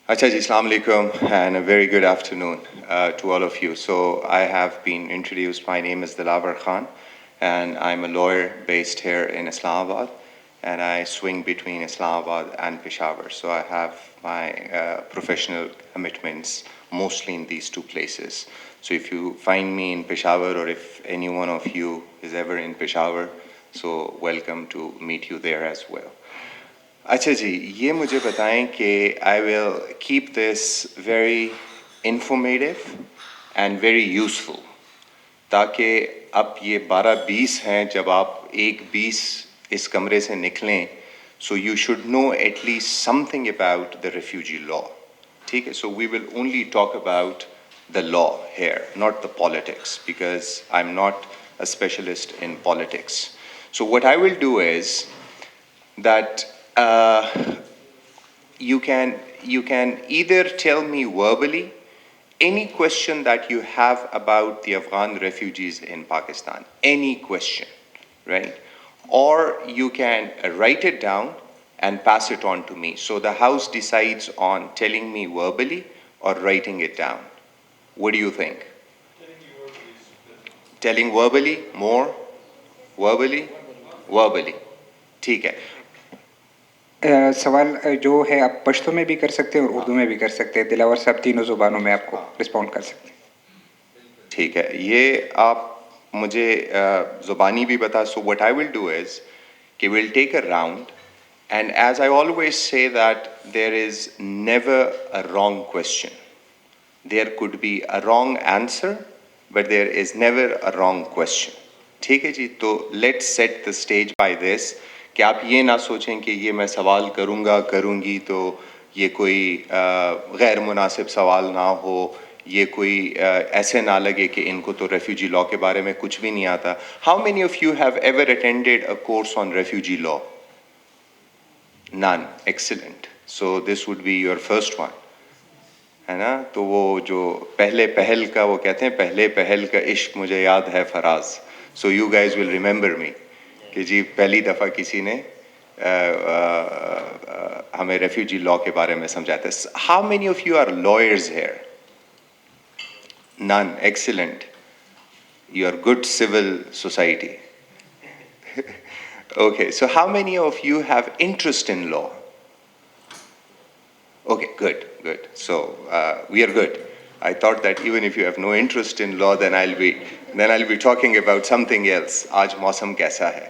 Acha ji, Assalamu alaikum and a very good afternoon to all of you. So I have been introduced. My name is Dilawar Khan and I'm a lawyer based here in Islamabad, and I swing between Islamabad and Peshawar. So I have my professional commitments mostly in these two places. So if you find me in Peshawar, or if any one of you is ever in Peshawar, so welcome to meet you there as well. اچھا جی، یہ مجھے بتائیں کہ I will keep this very informative and very useful, تاکہ اب یہ 12:20 ہیں، جب آپ 1:20 اس کمرے سے نکلیں، so you should know at least something about the refugee law. ٹھیک ہے، so we will only talk about the law here, not the politics, because I am not a specialist in politics. So what I will do is that you can either tell me verbally any question that you have about the Afghan refugees in Pakistan, any question, right? Or you can write it down and pass it on to me. So the house decides on telling me verbally or writing it down. What do you think? Telling verbally more? Verbally? Verbally. ٹھیک ہے. سوال جو ہے آپ پشتو میں بھی کر سکتے ہیں اور اردو میں بھی کر سکتے ہیں. دلاور صاحب تینوں زبانوں میں آپ کو رسپونڈ کر سکتے ہیں. ٹھیک ہے، یہ آپ مجھے زبانی بھی بتا. سو what I will do is کہ we'll take a round, and as I always say that there is never a wrong question. There could be a wrong answer but there is never a wrong question. ٹھیک ہے جی، تو let set the stage by this کہ آپ یہ نہ سوچیں کہ یہ میں سوال کروں گی تو یہ کوئی غیر مناسب سوال نہ ہو، یہ کوئی ایسے نہ لگے کہ ان کو تو ریفیوجی لا کے بارے میں کچھ بھی نہیں آتا. How many of you have ever attended a course on refugee law? None. Excellent. So this would be your first one, ہے نا. تو وہ جو پہلے پہل کا، وہ کہتے ہیں پہلے پہل کا عشق مجھے یاد ہے Faraz. So you guys will remember me کہ جی پہلی دفعہ کسی نے ہمیں ریفیوجی لا کے بارے میں سمجھایا تھا. How many of you are lawyers here? None. Excellent. You are good civil society. Okay, so how many of you have interest in law? Okay, good. So we are good. I thought that even if you have no interest in law, then I'll be talking about something else. Aaj mausam kaisa hai?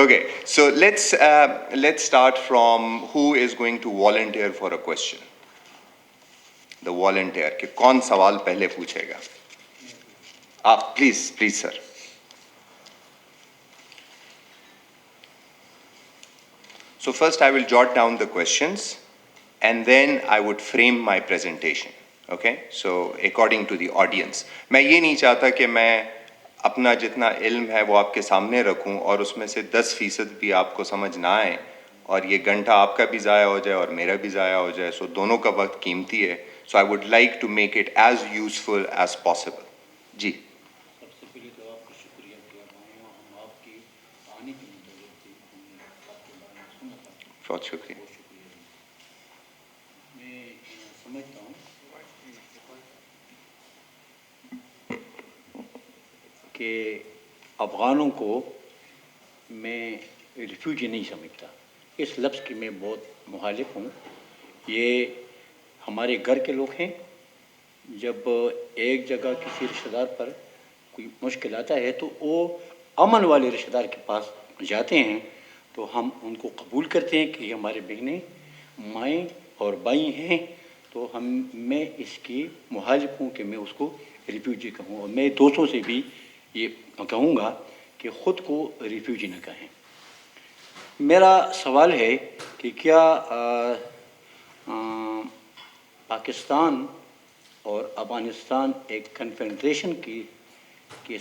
Okay, so let's start from who is going to volunteer for a question. The volunteer. کہ کون سوال پہلے پوچھے گا؟ آپ please sir. So first I will jot down the questions and then I would frame my presentation. Okay? So according to the audience. میں یہ نہیں چاہتا کہ میں اپنا جتنا علم ہے وہ آپ کے سامنے رکھوں اور اس میں سے 10% بھی آپ کو سمجھ نہ آئے اور یہ گھنٹہ آپ کا بھی ضائع ہو جائے اور میرا بھی ضائع ہو جائے. سو دونوں کا وقت قیمتی ہے. So I would like to make it as useful as possible. جی. بہت شکریہ. میں سمجھتا ہوں کہ افغانوں کو میں ریفیوجی نہیں سمجھتا. اس لفظ کی میں بہت مخالف ہوں. یہ ہمارے گھر کے لوگ ہیں. جب ایک جگہ کسی رشتہ دار پر کوئی مشکل آتا ہے تو وہ امن والے رشتہ دار کے پاس جاتے ہیں، تو ہم ان کو قبول کرتے ہیں کہ یہ ہمارے بہنیں، مائیں اور بھائی ہیں. تو میں اس کی مخالف ہوں کہ میں اس کو ریفیوجی کہوں، اور میں دوستوں سے بھی یہ کہوں گا کہ خود کو ریفیوجی نہ کہیں. میرا سوال ہے کہ کیا پاکستان اور افغانستان ایک کنفیڈریشن کی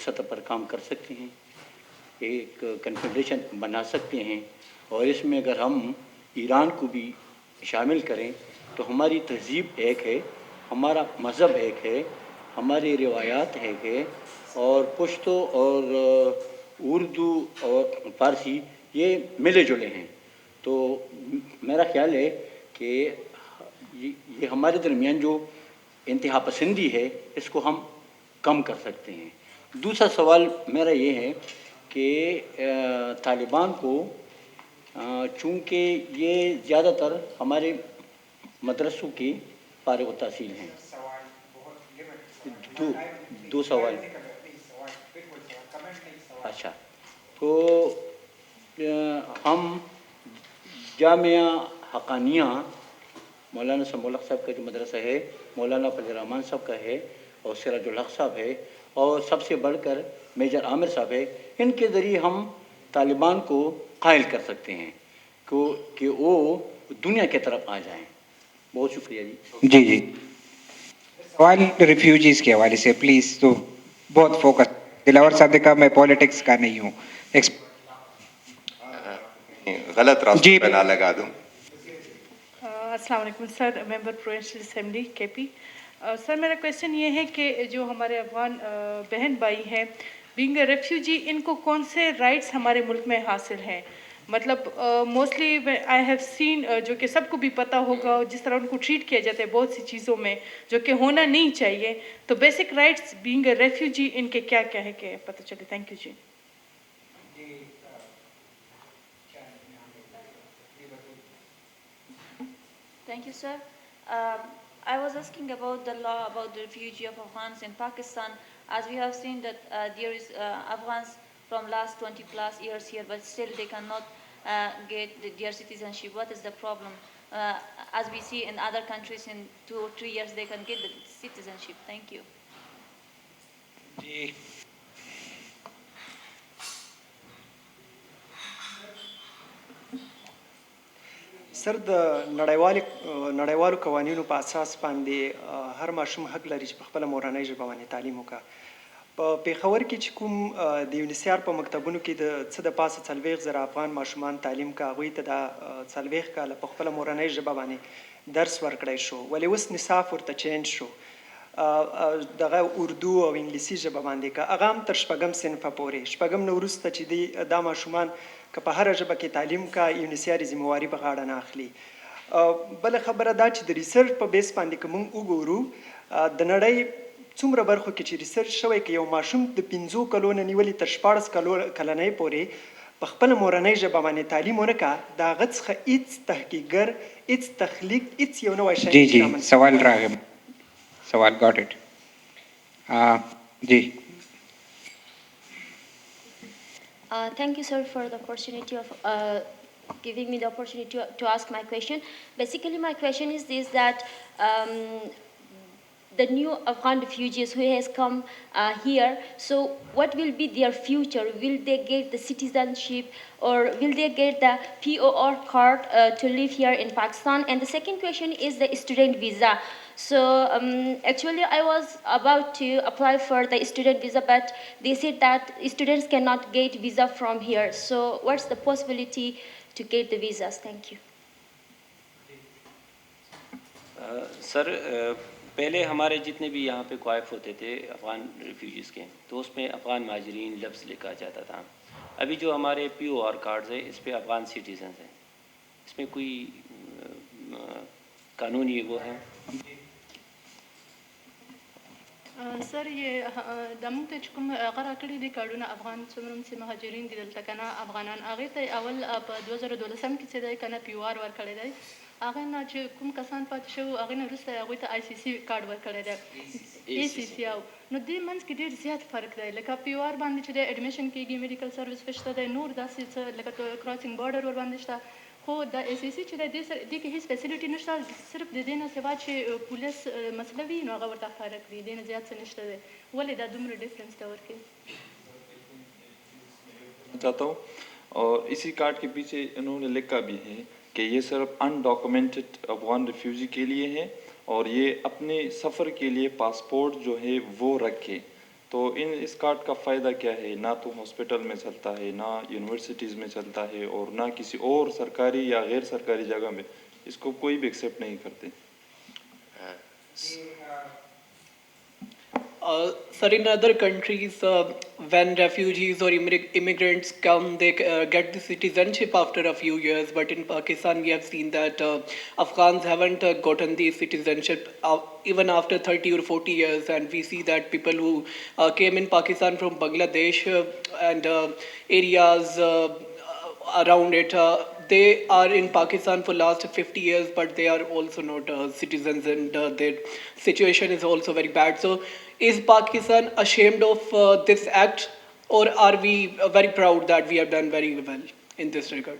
سطح پر کام کر سکتے ہیں، ایک کنفیڈریشن بنا سکتے ہیں، اور اس میں اگر ہم ایران کو بھی شامل کریں تو ہماری تہذیب ایک ہے، ہمارا مذہب ایک ہے، ہماری روایات ایک ہے، اور پشتو اور اردو اور فارسی یہ ملے جلے ہیں. تو میرا خیال ہے کہ یہ ہمارے درمیان جو انتہا پسندی ہے اس کو ہم کم کر سکتے ہیں. دوسرا سوال میرا یہ ہے کہ طالبان کو چونکہ یہ زیادہ تر ہمارے مدرسوں کی فارغ التحصیل ہیں. دو سوال. اچھا، تو ہم جامعہ حقانیہ مولانا سمولق صاحب کا جو مدرسہ ہے، مولانا فضل الرحمان صاحب کا ہے، اور سراج الحق صاحب ہے، اور سب سے بڑھ کر میجر عامر صاحب ہے، ان کے ذریعے ہم طالبان کو قائل کر سکتے ہیں کہ وہ دنیا کی طرف آ جائیں. بہت شکریہ جی. جی جی، سوال ریفیوجیز کے حوالے سے پلیز تو بہت فوکس. دلاور صاحب نے کہا میں پالیٹکس کا نہیں ہوں. غلط راستوں پہ نہ لگا دوں. السلام علیکم سر، ممبر پروونشل اسمبلی کے پی. سر میرا کویشچن یہ ہے کہ جو ہمارے افغان بہن بھائی ہیں بینگ اے ریفیوجی، ان کو کون سے رائٹس ہمارے ملک میں حاصل ہیں؟ مطلب موسٹلی آئی ہیو سین، جو کہ سب کو بھی پتہ ہوگا جس طرح ان کو ٹریٹ کیا جاتا ہے بہت سی چیزوں میں جو کہ ہونا نہیں چاہیے. تو basic rights being a refugee ان کے کیا کیا ہے کہ پتہ چلے. تھینک یو جی. Thank you, sir. I was asking about the law about the refugee of Afghans in Pakistan, as we have seen that there is Afghans from last 20 plus years here, but still they cannot get their citizenship. What is the problem? As we see in other countries, in 2 or 3 years they can get the citizenship. Thank you. سر، د نړیوالو قوانینو په اساس باندې هر ماشوم حق لري چې په خپله مورنۍ ژبه باندې تعلیم وکړي. په پېښور کې چې کوم د یونیسیار په مکتبونو کې د څه د پاسه 40,000 افغان ماشومان تعلیم کا، هغوی ته دا 40 کاله په خپله مورنۍ ژبه باندې درس ورکړی شو، ولې اوس نصاب ورته چینج شو، دغه اردو او انګلیسي ژبه باندې کا، هغه هم تر 6م صنفه پورې. 6م نه وروسته چې دا ماشومان که په هره ژبه کې تعلیم کا، یونیسیار یې ذمهواري په غاړه نه اخلي. بله خبره دا چې د ریسرچ په بیس باندې که موږ وګورو، د نړۍ څومره برخو کې چې ریسرچ شوی، که یو ماشوم د 5 کلو نه نیولې تر 14 کلنۍ پورې په خپله مورنۍ ژبه باندې تعلیم ونه کړه، د هغه څخه هېڅ تحقیقګر، هېڅ تخلیق، هېڅ یو نوی شی جی جی، سوال راغی، سوال گاٹ اٹ. جی. Thank you, sir, for the opportunity of giving me the opportunity to ask my question. Basically, my question is this, that the new Afghan refugees who has come here, so what will be their future? Will they get the citizenship, or will they get the POR card to live here in Pakistan? And the second question is the student visa. So actually I was about to apply for the student visa, but they said that students cannot get visa from here. So what's the possibility to get the visas? Thank you. سر، پہلے ہمارے جتنے بھی یہاں پہ کوائف ہوتے تھے Afghan refugees کے، تو اس میں افغان مہاجرین لفظ لکھا جاتا تھا. ابھی جو ہمارے POR کارڈز ہیں اس پہ افغان سٹیزنز ہیں. اس میں کوئی قانونی وہ ہے؟ سر یہ دموږ ته چې کوم غوره کړي دي کارډونه افغان څومره چې مهاجرین دي دلته که نه افغانان، هغې ته اول په 2012 کې چې دی که نه POR ورکړی دی، هغې نه چې کوم کسان پاتې شوي هغې نه وروسته هغوی ته ICC کارډ ورکړی دی، ACC. نو دې منځ کې ډېر زیات فرق دی. لکه POR باندې چې دی اډمیشن کېږي، میډیکل سروس شته دی، نور داسې څه لکه کراسینګ بارډر ورباندې شته. خو د ACC چې دی دې کې هېڅ فیسیلیټي نشته، صرف د دې نه سوا چې پولیس مسله وي نو هغه ورته ښکاره کړي، دې نه زیات څه نشته دی. ولې دا دومره ډفرنس ته ورکوي؟ چاہتا ہوں. اور اسی کارڈ کے پیچھے انہوں نے لکھا بھی ہے کہ یہ صرف انڈاکومنٹڈ افغان ریفیوجی کے لیے ہے، اور یہ اپنے سفر کے لیے پاسپورٹ جو ہے وہ رکھے. تو اس کارڈ کا فائدہ کیا ہے؟ نہ تو ہاسپٹل میں چلتا ہے، نہ یونیورسٹیز میں چلتا ہے، اور نہ کسی اور سرکاری یا غیر سرکاری جگہ میں. اس کو کوئی بھی ایکسیپٹ نہیں کرتے. Sir, in other countries, when refugees or immigrants come, they get the citizenship after a few years. But in Pakistan, we have seen that Afghans haven't gotten the citizenship even after 30 or 40 years. And we see that people who came in Pakistan from Bangladesh and areas around it, they are in Pakistan for last 50 years, but they are also not citizens, and their situation is also very bad. So, is Pakistan ashamed of this act, or are we very proud that we have done very well in this regard?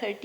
30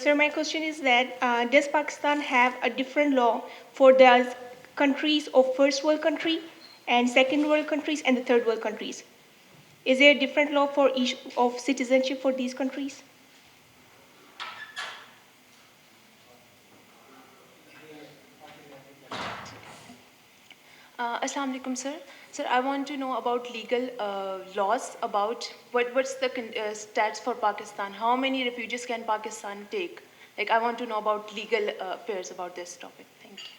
Sir, my question is that does Pakistan have a different law for the countries of first world country and second world countries and the third world countries? Is there a different law for each of citizenship for these countries? Assalamu alaikum, sir. Sir, I want to know about legal laws about what's the stats for Pakistan. How many refugees can Pakistan take? Like, I want to know about legal affairs about this topic. Thank you.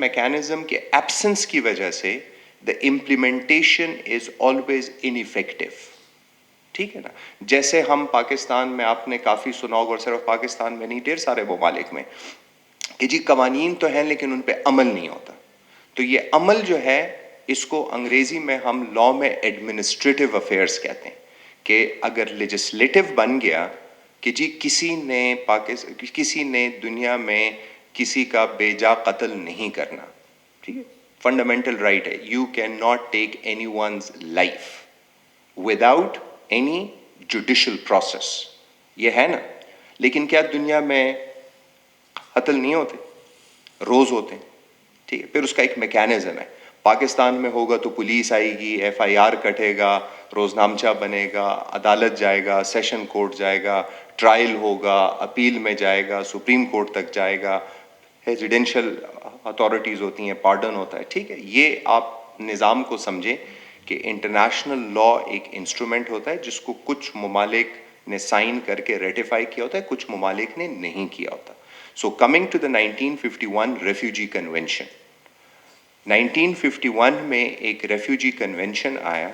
Mechanism کے absence کی وجہ سے the implementation is always ineffective. ٹھیک ہے نا. جیسے ہم پاکستان میں آپ نے کافی سنا ہوگا, اور صرف پاکستان میں نہیں ڈھیر سارے ممالک میں, کہ جی قوانین تو ہیں لیکن ان پہ عمل نہیں ہوتا. تو یہ عمل جو ہے اس کو انگریزی میں ہم لا میں ایڈمنسٹریٹو افیئرس کہتے ہیں, کہ اگر لیجسلیٹو بن گیا کہ جی کسی نے دنیا میں کسی کا بے جا قتل نہیں کرنا, ٹھیک ہے, فنڈامنٹل رائٹ ہے, you can not take any one's life without any judicial process, یہ ہے نا. لیکن کیا دنیا میں قتل نہیں ہوتے؟ روز ہوتے ہیں, ٹھیک ہے. پھر اس کا ایک میکینزم ہے. پاکستان میں ہوگا تو پولیس آئے گی, ایف آئی آر کٹے گا, روز نامچہ بنے گا, عدالت جائے گا, سیشن کورٹ جائے گا, ٹرائل ہوگا, اپیل میں جائے گا, سپریم کورٹ تک جائے گا, ریزیڈینشل اتھارٹیز ہوتی ہیں, پارڈن ہوتا ہے, ٹھیک ہے. یہ آپ نظام کو سمجھیں کہ انٹرنیشنل لا ایک انسٹرومنٹ ہوتا ہے جس کو کچھ ممالک نے سائن کر کے ریٹیفائی کیا ہوتا ہے, کچھ ممالک نے نہیں کیا ہوتا. So coming to the 1951 refugee convention, 1951 میں ایک ریفیوجی کنونشن آیا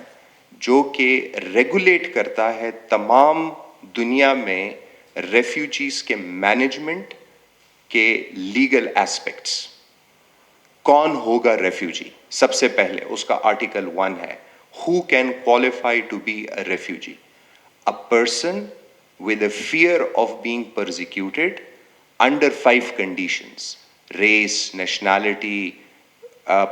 جو کہ ریگولیٹ کرتا ہے تمام دنیا میں ریفیوجیز کے مینجمنٹ کے لیگل ایسپیکٹس. کون ہوگا ریفیوجی؟ سب سے پہلے اس کا آرٹیکل 1 ہے, who can qualify to be a refugee? A person with a fear of being persecuted under 5 conditions: race, nationality,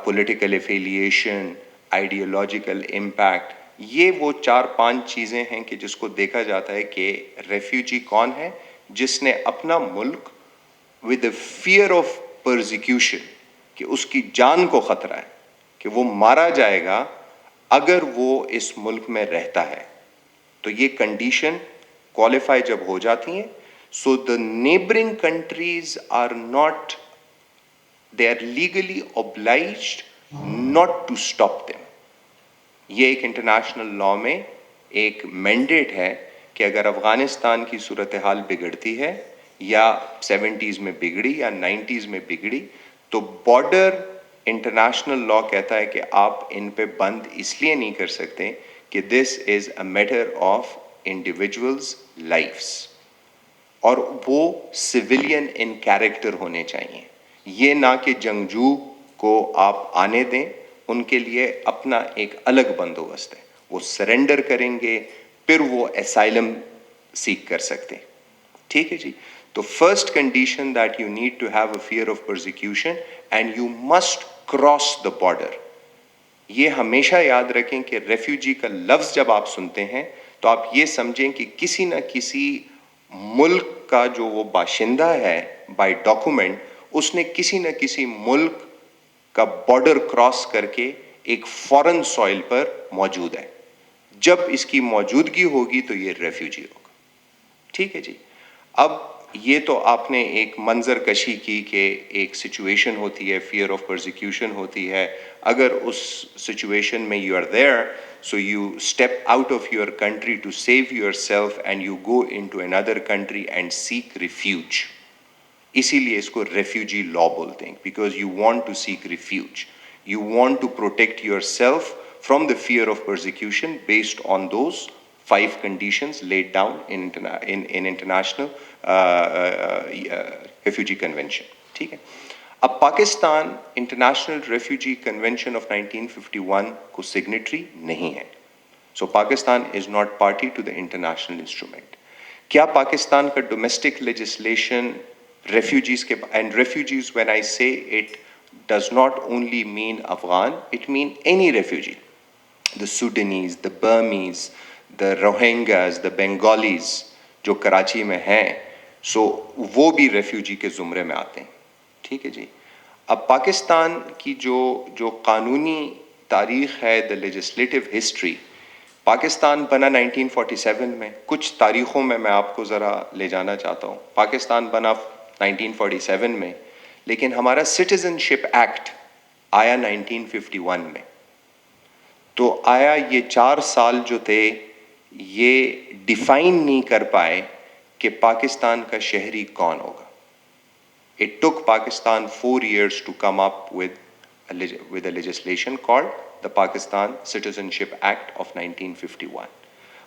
political affiliation, ideological impact. یہ وہ 4-5 چیزیں ہیں کہ جس کو دیکھا جاتا ہے کہ ریفیوجی کون ہے, جس نے اپنا ملک with a fear of persecution, کہ اس کی جان کو خطرہ ہے کہ وہ مارا جائے گا اگر وہ اس ملک میں رہتا ہے. تو یہ کنڈیشن کوالیفائی جب ہو جاتی ہیں, so the neighbouring countries are not, they are legally obliged not to stop them. یہ ایک انٹرنیشنل لا میں ایک مینڈیٹ ہے کہ اگر افغانستان کی صورتحال بگڑتی ہے یا 70s میں بگڑی یا 90s میں بگڑی, تو بارڈر انٹرنیشنل لا کہتا ہے کہ آپ ان پہ بند اس لیے نہیں کر سکتے کہ this is a matter of individuals lives, اور وہ سویلین ان کیریکٹر ہونے چاہیے. یہ نہ کہ جنگجو کو آپ آنے دیں, ان کے لیے اپنا ایک الگ بندوبست ہے, وہ سرنڈر کریں گے پھر وہ اسائلم سیک کر سکتے ہیں, ٹھیک ہے جی. تو first condition that you need to have a fear of persecution and you must cross the border. یہ ہمیشہ یاد رکھیں کہ ریفیوجی کا لفظ جب آپ سنتے ہیں تو آپ یہ سمجھیں کہ کسی نہ کسی ملک کا جو وہ باشندہ ہے بائی ڈاکومنٹ, اس نے کسی نہ کسی ملک کا بارڈر کراس کر کے ایک فورن سوئل پر موجود ہے. جب اس کی موجودگی ہوگی تو یہ ریفیوجی ہوگا, ٹھیک ہے جی. اب یہ تو آپ نے ایک منظر کشی کی کہ ایک سچویشن ہوتی ہے, فیئر آف پرسیکیوشن ہوتی ہے, اگر اس سچویشن میں you are there, so you step out of your country to save yourself and you go into another country and seek refuge. اسی لیے اس کو ریفیوجی لا بولتے ہیں, because you want to seek refuge. You want to protect yourself from the fear of persecution based on those 5 conditions laid down in international refugee convention. ٹھیک ہے. اب Pakistan international refugee convention of 1951 کو signatory نہیں ہے, so Pakistan is not party to the international instrument. کیا پاکستان کا domestic legislation refugees کے, and refugees when I say it does not only mean Afghan, it mean any refugee, the Sudanese, the Burmese, the Rohingyas, the Bengalis جو کراچی میں ہیں, سو وہ بھی refugee کے زمرے میں آتے ہیں, ٹھیک ہے جی. اب پاکستان کی جو قانونی تاریخ ہے, دا لیجسلیٹو ہسٹری, پاکستان بنا 1947 میں. کچھ تاریخوں میں آپ کو ذرا لے جانا چاہتا ہوں. پاکستان بنا 1947 میں, لیکن ہمارا سٹیزن شپ ایکٹ آیا 1951 میں. تو آیا یہ 4 سال جو تھے یہ ڈیفائن نہیں کر پائے کہ پاکستان کا شہری کون ہوگا. It took Pakistan 4 years to come up with a legislation called the Pakistan Citizenship Act of 1951.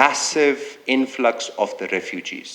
massive influx of the refugees.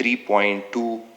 3.2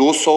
200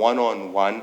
1-on-1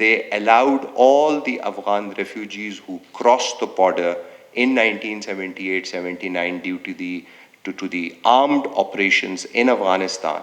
they allowed all the Afghan refugees who crossed the border in 1978-79 due to the armed operations in Afghanistan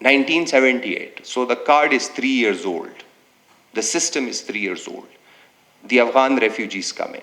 1978, so the card is 3 years old, the system is 3 years old, the Afghan refugees come in.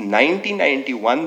1991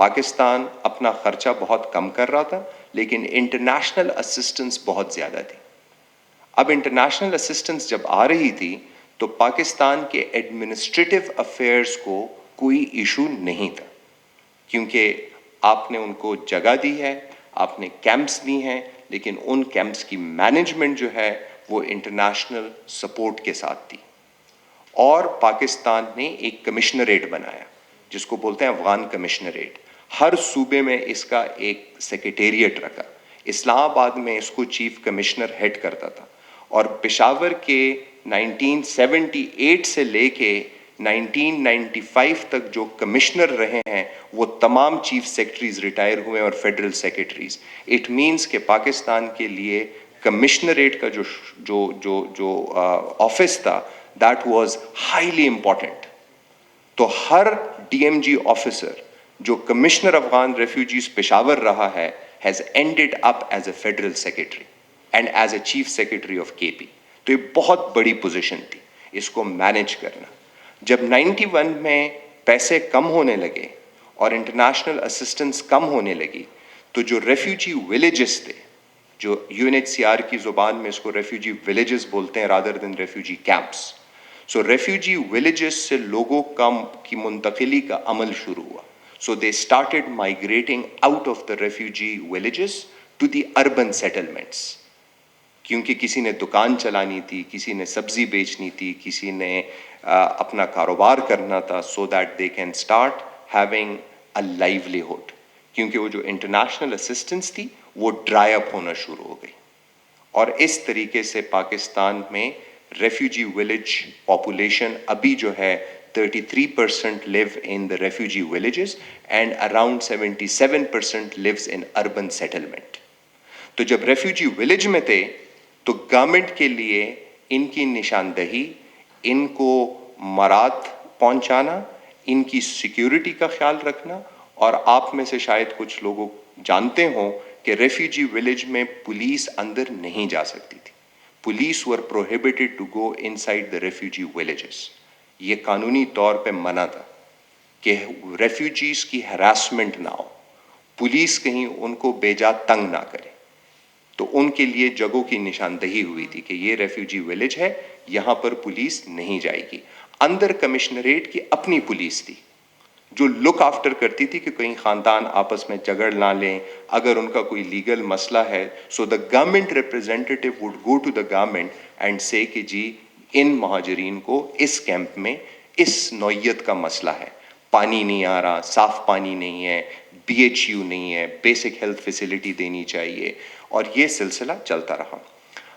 Pakistan اپنا خرچہ بہت کم کر رہا تھا لیکن international assistance بہت زیادہ تھی. اب انٹرنیشنل اسسٹنس جب آ رہی تھی تو پاکستان کے ایڈمنسٹریٹو افیئرز کو کوئی ایشو نہیں تھا, کیونکہ آپ نے ان کو جگہ دی ہے, آپ نے کیمپس دی ہیں, لیکن ان کیمپس کی مینجمنٹ جو ہے وہ انٹرنیشنل سپورٹ کے ساتھ تھی. اور پاکستان نے ایک کمشنریٹ بنایا جس کو بولتے ہیں افغان کمشنریٹ. ہر صوبے میں اس کا ایک سیکریٹریٹ رکھا. اسلام آباد میں اس کو چیف کمشنر ہیڈ کرتا تھا, اور پشاور کے 1978 سے لے کے 1995 تک جو کمشنر رہے ہیں وہ تمام چیف سیکرٹریز ریٹائر ہوئے اور فیڈرل سیکرٹریز. اٹ مینس کہ پاکستان کے لیے کمشنریٹ کا جو آفس تھا دیٹ واز ہائیلی امپورٹنٹ. تو ہر ڈی ایم جی آفیسر جو کمشنر افغان ریفیوجیز پشاور رہا ہے has ended up as a federal secretary and as a chief secretary of کے پی. تو یہ بہت بڑی پوزیشن تھی اس کو مینیج کرنا. جب 91 میں پیسے کم ہونے لگے اور انٹرنیشنل اسسٹنس کم ہونے لگی تو جو ریفیوجی ولیجز تھے, جو U N H C R کی زبان میں اس کو ریفیوجی ولیجز بولتے ہیں rather than refugee camps. So refugee villages سے لوگوں کی منتقلی کا عمل شروع ہوا. So they started migrating out of the refugee villages to the urban settlements, کیونکہ کسی نے دکان چلانی تھی, کسی نے سبزی بیچنی تھی, کسی نے اپنا کاروبار کرنا تھا, so that they can start having a livelihood. کیونکہ وہ جو انٹرنیشنل اسسٹنس تھی وہ ڈرائی اپ ہونا شروع ہو گئی. اور اس طریقے سے پاکستان میں ریفیوجی ولیج پاپولیشن ابھی جو ہے 33% live in the refugee villages and around 77% lives in urban settlement. تو جب ریفیوجی ولیج میں تھے تو گورنمنٹ کے لیے ان کی نشاندہی, ان کو مراد پہنچانا, ان کی سیکیورٹی کا خیال رکھنا. اور آپ میں سے شاید کچھ لوگوں جانتے ہوں کہ ریفیوجی ولیج میں پولیس اندر نہیں جا سکتی تھی. Police were prohibited to go inside the refugee villages. یہ قانونی طور پہ منع تھا کہ ریفیوجیز کی ہراسمنٹ نہ ہو, پولیس کہیں ان کو بیجا تنگ نہ کرے. تو ان کے لیے جگہوں کی نشاندہی ہوئی تھی کہ یہ ریفیوجی ولیج ہے, یہاں پر پولیس نہیں جائے گی. اندر کمشنریٹ کی اپنی پولیس تھی جو لک آفٹر کرتی تھی کہ کہیں خاندان آپس میں جھگڑ نہ لیں, اگر ان کا کوئی لیگل مسئلہ ہے. So the government representative would go to the government and say کہ جی ان مہاجرین کو اس کیمپ میں اس نوعیت کا مسئلہ ہے, پانی نہیں آ رہا, صاف پانی نہیں ہے, بی ایچ یو نہیں ہے, بیسک ہیلتھ فیسلٹی دینی چاہیے. اور یہ سلسلہ چلتا رہا.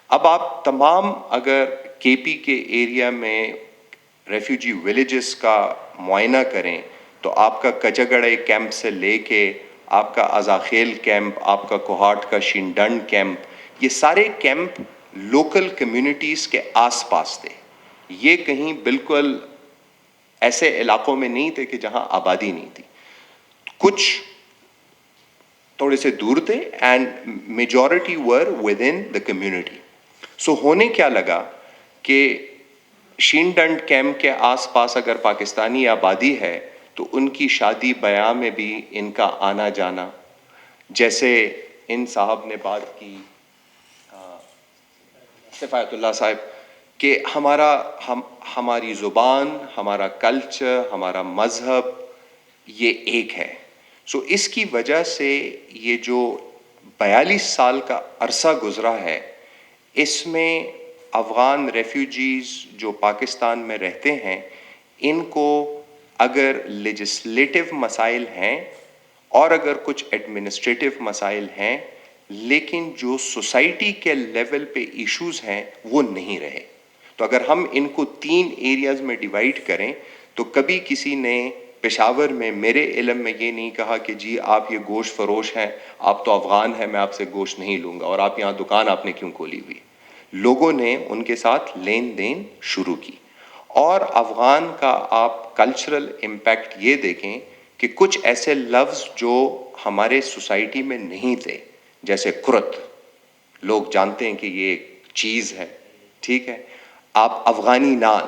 اب آپ تمام اگر کے پی کے ایریا میں ریفیوجی ولیجز کا معائنہ کریں تو آپ کا کچگڑے کیمپ سے لے کے آپ کا ازاخیل کیمپ, آپ کا کوہاٹ کا شینڈنڈ کیمپ, یہ سارے کیمپ لوکل کمیونٹیز کے آس پاس تھے. یہ کہیں بالکل ایسے علاقوں میں نہیں تھے کہ جہاں آبادی نہیں تھی. کچھ تھوڑے سے دور تھے and majority were with in the community. So ہونے کیا لگا کہ شینڈنڈ کیمپ کے آس پاس اگر پاکستانی آبادی ہے تو ان کی شادی بیاہ میں بھی ان کا آنا جانا, جیسے ان صاحب نے بات کی صفایت اللہ صاحب کہ ہماری زبان, ہمارا کلچر, ہمارا مذہب یہ ایک ہے. سو اس کی وجہ سے یہ جو 42 سال کا عرصہ گزرا ہے اس میں افغان ریفیوجیز جو پاکستان میں رہتے ہیں ان کو اگر لیجسلیٹو مسائل ہیں اور اگر کچھ ایڈمنسٹریٹو مسائل ہیں, لیکن جو سوسائٹی کے لیول پہ ایشوز ہیں وہ نہیں رہے. تو اگر ہم ان کو 3 ایریاز میں ڈیوائیڈ کریں تو کبھی کسی نے پشاور میں میرے علم میں یہ نہیں کہا کہ جی آپ یہ گوشت فروش ہیں, آپ تو افغان ہیں, میں آپ سے گوشت نہیں لوں گا, اور آپ یہاں دکان آپ نے کیوں کھولی ہوئی. لوگوں نے ان کے ساتھ لین دین شروع کی. اور افغان کا آپ کلچرل امپیکٹ یہ دیکھیں کہ کچھ ایسے لفظ جو ہمارے سوسائٹی میں نہیں تھے, جیسے کرت, لوگ جانتے ہیں کہ یہ ایک چیز ہے, ٹھیک ہے. آپ Afghani naan,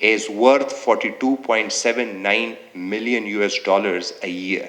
is worth 42.79 million US dollars a year,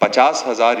50,000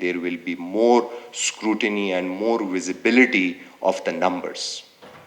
there will be more scrutiny and more visibility of the numbers।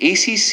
ACC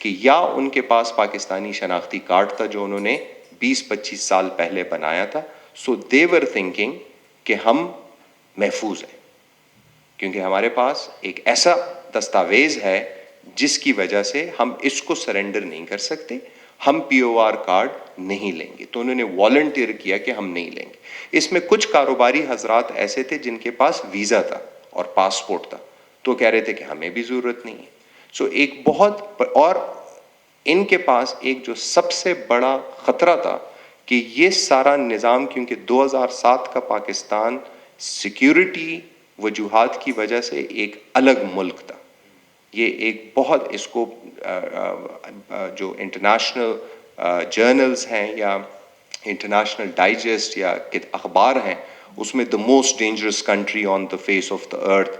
کہ یا ان کے پاس پاکستانی شناختی کارڈ تھا جو انہوں نے 20-25 سال پہلے بنایا تھا, سو دے ور تھنکنگ کہ ہم محفوظ ہیں, کیونکہ ہمارے پاس ایک ایسا دستاویز ہے جس کی وجہ سے ہم اس کو سرنڈر نہیں کر سکتے, ہم POR کارڈ نہیں لیں گے. تو انہوں نے والنٹیئر کیا کہ ہم نہیں لیں گے. اس میں کچھ کاروباری حضرات ایسے تھے جن کے پاس ویزا تھا اور پاسپورٹ تھا, تو کہہ رہے تھے کہ ہمیں بھی ضرورت نہیں ہے. سو ایک بہت, اور ان کے پاس ایک جو سب سے بڑا خطرہ تھا کہ یہ سارا نظام, کیونکہ 2007 کا پاکستان سیکیورٹی وجوہات کی وجہ سے ایک الگ ملک تھا. یہ ایک بہت, اس کو جو انٹرنیشنل جرنلز ہیں یا انٹرنیشنل ڈائجسٹ یا اخبار ہیں, اس میں the most dangerous country on the face of the earth,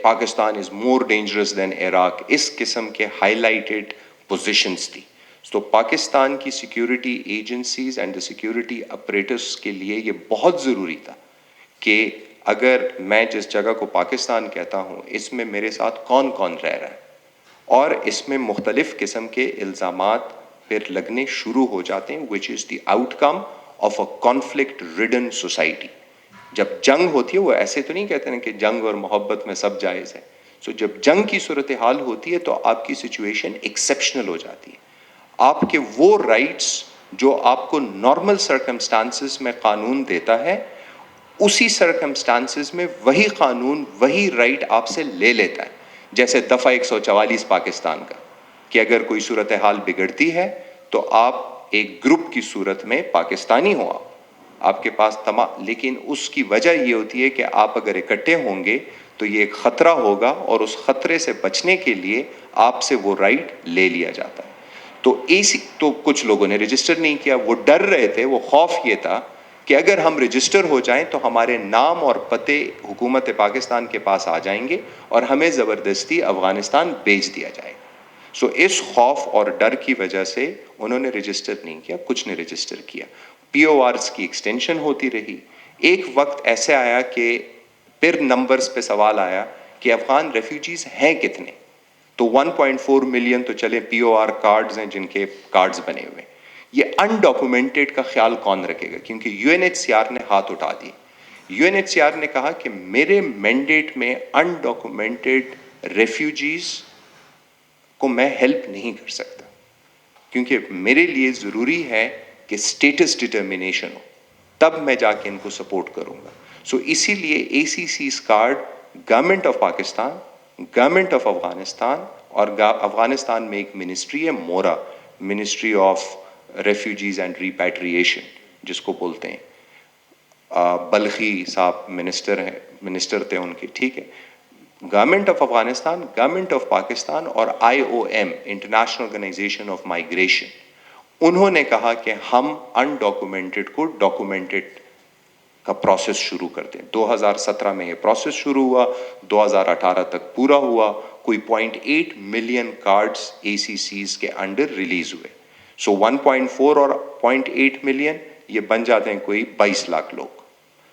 Pakistan is more dangerous than Iraq, اس قسم کے ہائی لائٹڈ پوزیشنز تھی. تو پاکستان کی security agencies and the security apparatus کے لیے یہ بہت ضروری تھا کہ اگر میں جس جگہ کو پاکستان کہتا ہوں اس میں میرے ساتھ کون کون رہ رہا ہے, اور اس میں مختلف قسم کے الزامات پھر لگنے شروع ہو جاتے ہیں, which is the outcome of a conflict ridden society. جب جنگ ہوتی ہے, وہ ایسے تو نہیں کہتے ہیں کہ جنگ اور محبت میں سب جائز ہے. سو جب جنگ کی صورتحال ہوتی ہے تو آپ کی سچویشن ایکسیپشنل ہو جاتی ہے. آپ کے وہ رائٹس جو آپ کو نارمل سرکمسٹانسز میں قانون دیتا ہے, اسی سرکمسٹانسز میں وہی قانون وہی رائٹ آپ سے لے لیتا ہے. جیسے دفعہ 144 پاکستان کا, کہ اگر کوئی صورتحال بگڑتی ہے تو آپ ایک گروپ کی صورت میں پاکستانی ہو, آپ کے پاس لیکن اس کی وجہ یہ ہوتی ہے کہ آپ اگر اکٹھے ہوں گے تو یہ ایک خطرہ ہوگا, اور اس خطرے سے بچنے کے لیے آپ سے وہ رائٹ لے لیا جاتا ہے. تو کچھ لوگوں نے رجسٹر نہیں کیا, وہ ڈر رہے تھے, وہ خوف یہ تھا کہ اگر ہم رجسٹر ہو جائیں تو ہمارے نام اور پتے حکومت پاکستان کے پاس آ جائیں گے اور ہمیں زبردستی افغانستان بھیج دیا جائے گا. سو اس خوف اور ڈر کی وجہ سے انہوں نے رجسٹر نہیں کیا, کچھ نے رجسٹر کیا. PORs کی ایکسٹینشن ہوتی رہی. ایک وقت ایسے آیا کہ پھر نمبرز پہ سوال آیا کہ افغان ریفیوجیز ہیں کتنے, تو 1.4 ملین تو چلے POR کارڈز ہیں جن کے کارڈز بنے ہوئے. یہ انڈاکومنٹڈ کا خیال کون رکھے گا, کیونکہ UNHCR نے ہاتھ اٹھا دی. UNHCR نے کہا کہ میرے مینڈیٹ میں انڈاکومنٹڈ ریفیوجیز کو میں ہیلپ نہیں کر سکتا, کیونکہ میرے لیے ضروری ہے کہ اسٹیٹس ڈٹرمنیشن ہو, تب میں جا کے ان کو سپورٹ کروں گا. سو اسی لیے ACC's card government of Pakistan, government of Afghanistan, اور افغانستان میں ایک منسٹری ہے مورا, ministry of refugees and repatriation جس کو بولتے ہیں, بلخی صاحب منسٹر تھے ان کے, ٹھیک ہے. Government of Afghanistan, government of Pakistan اور IOM international organisation of migration, انہوں نے کہا کہ ہم انڈاکومنٹڈ کو ڈاکومنٹڈ کا پروسیس شروع کرتے ہیں. 2017 میں یہ پروسیس شروع ہوا, 2018 تک پورا ہوا. کوئی 0.8 ملین کارڈز ACCs کے انڈر ریلیز ہوئے. سو 1.4 اور 0.8 ملین یہ بن جاتے ہیں کوئی 22 لاکھ لوگ.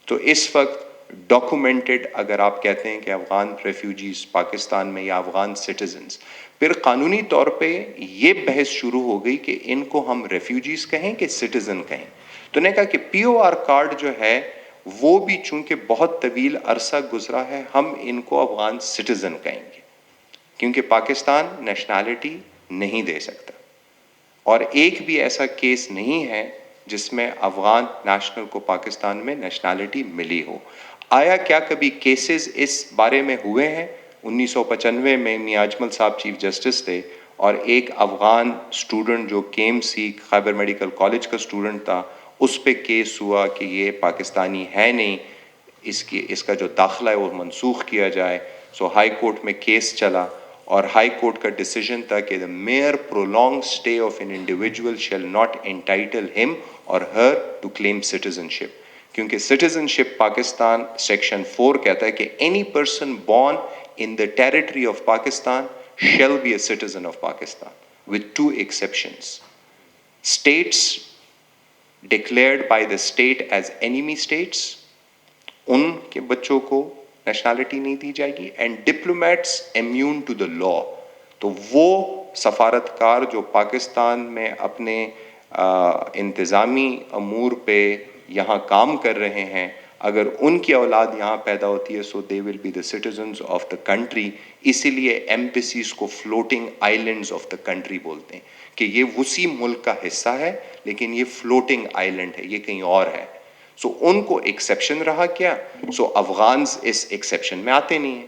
تو اس وقت ڈاکومنٹڈ اگر آپ کہتے ہیں کہ افغان ریفیوجیز پاکستان میں یا افغان سٹیزنز, پھر قانونی طور پہ یہ بحث شروع ہو گئی کہ ان کو ہم ریفیوجیز کہیں کہ سٹیزن کہیں. تو نے کہا کہ POR کارڈ جو ہے وہ بھی چونکہ بہت طویل عرصہ گزرا ہے, ہم ان کو افغان سٹیزن کہیں گے, کیونکہ پاکستان نیشنلٹی نہیں دے سکتا, اور ایک بھی ایسا کیس نہیں ہے جس میں افغان نیشنل کو پاکستان میں نیشنلٹی ملی ہو. آیا کیا کبھی کیسز اس بارے میں ہوئے ہیں؟ 1995 میں میاں اجمل صاحب چیف جسٹس تھے, اور ایک افغان اسٹوڈنٹ جو KMC خیبر میڈیکل کالج کا اسٹوڈنٹ تھا, اس پہ کیس ہوا کہ یہ پاکستانی ہے نہیں, اس کا جو داخلہ ہے وہ منسوخ کیا جائے. سو ہائی کورٹ میں کیس چلا, اور ہائی کورٹ کا ڈیسیجن تھا کہ the mere prolonged stay of an individual shall not entitle him or her to claim citizenship. کیونکہ citizenship پاکستان سیکشن 4 کہتا ہے کہ any person born in the territory of Pakistan shall be a citizen of Pakistan with 2 exceptions. States declared by the state as enemy states, ان کے بچوں کو nationality نہیں دی جائے گی, and diplomats immune to the law, تو وہ سفارتکار جو پاکستان میں اپنے انتظامی امور پہ یہاں کام کر رہے ہیں، اگر ان کی اولاد یہاں پیدا ہوتی ہے so they will be the citizens of the country. اسی لیے ایمبیسیز کو floating islands of the country بولتے ہیں کہ یہ اسی ملک کا حصہ ہے لیکن یہ فلوٹنگ آئیلینڈ ہے، یہ کہیں اور ہے. سو ان کو ایکسیپشن رہا کیا، سو افغانز اس ایکسیپشن میں آتے نہیں ہیں.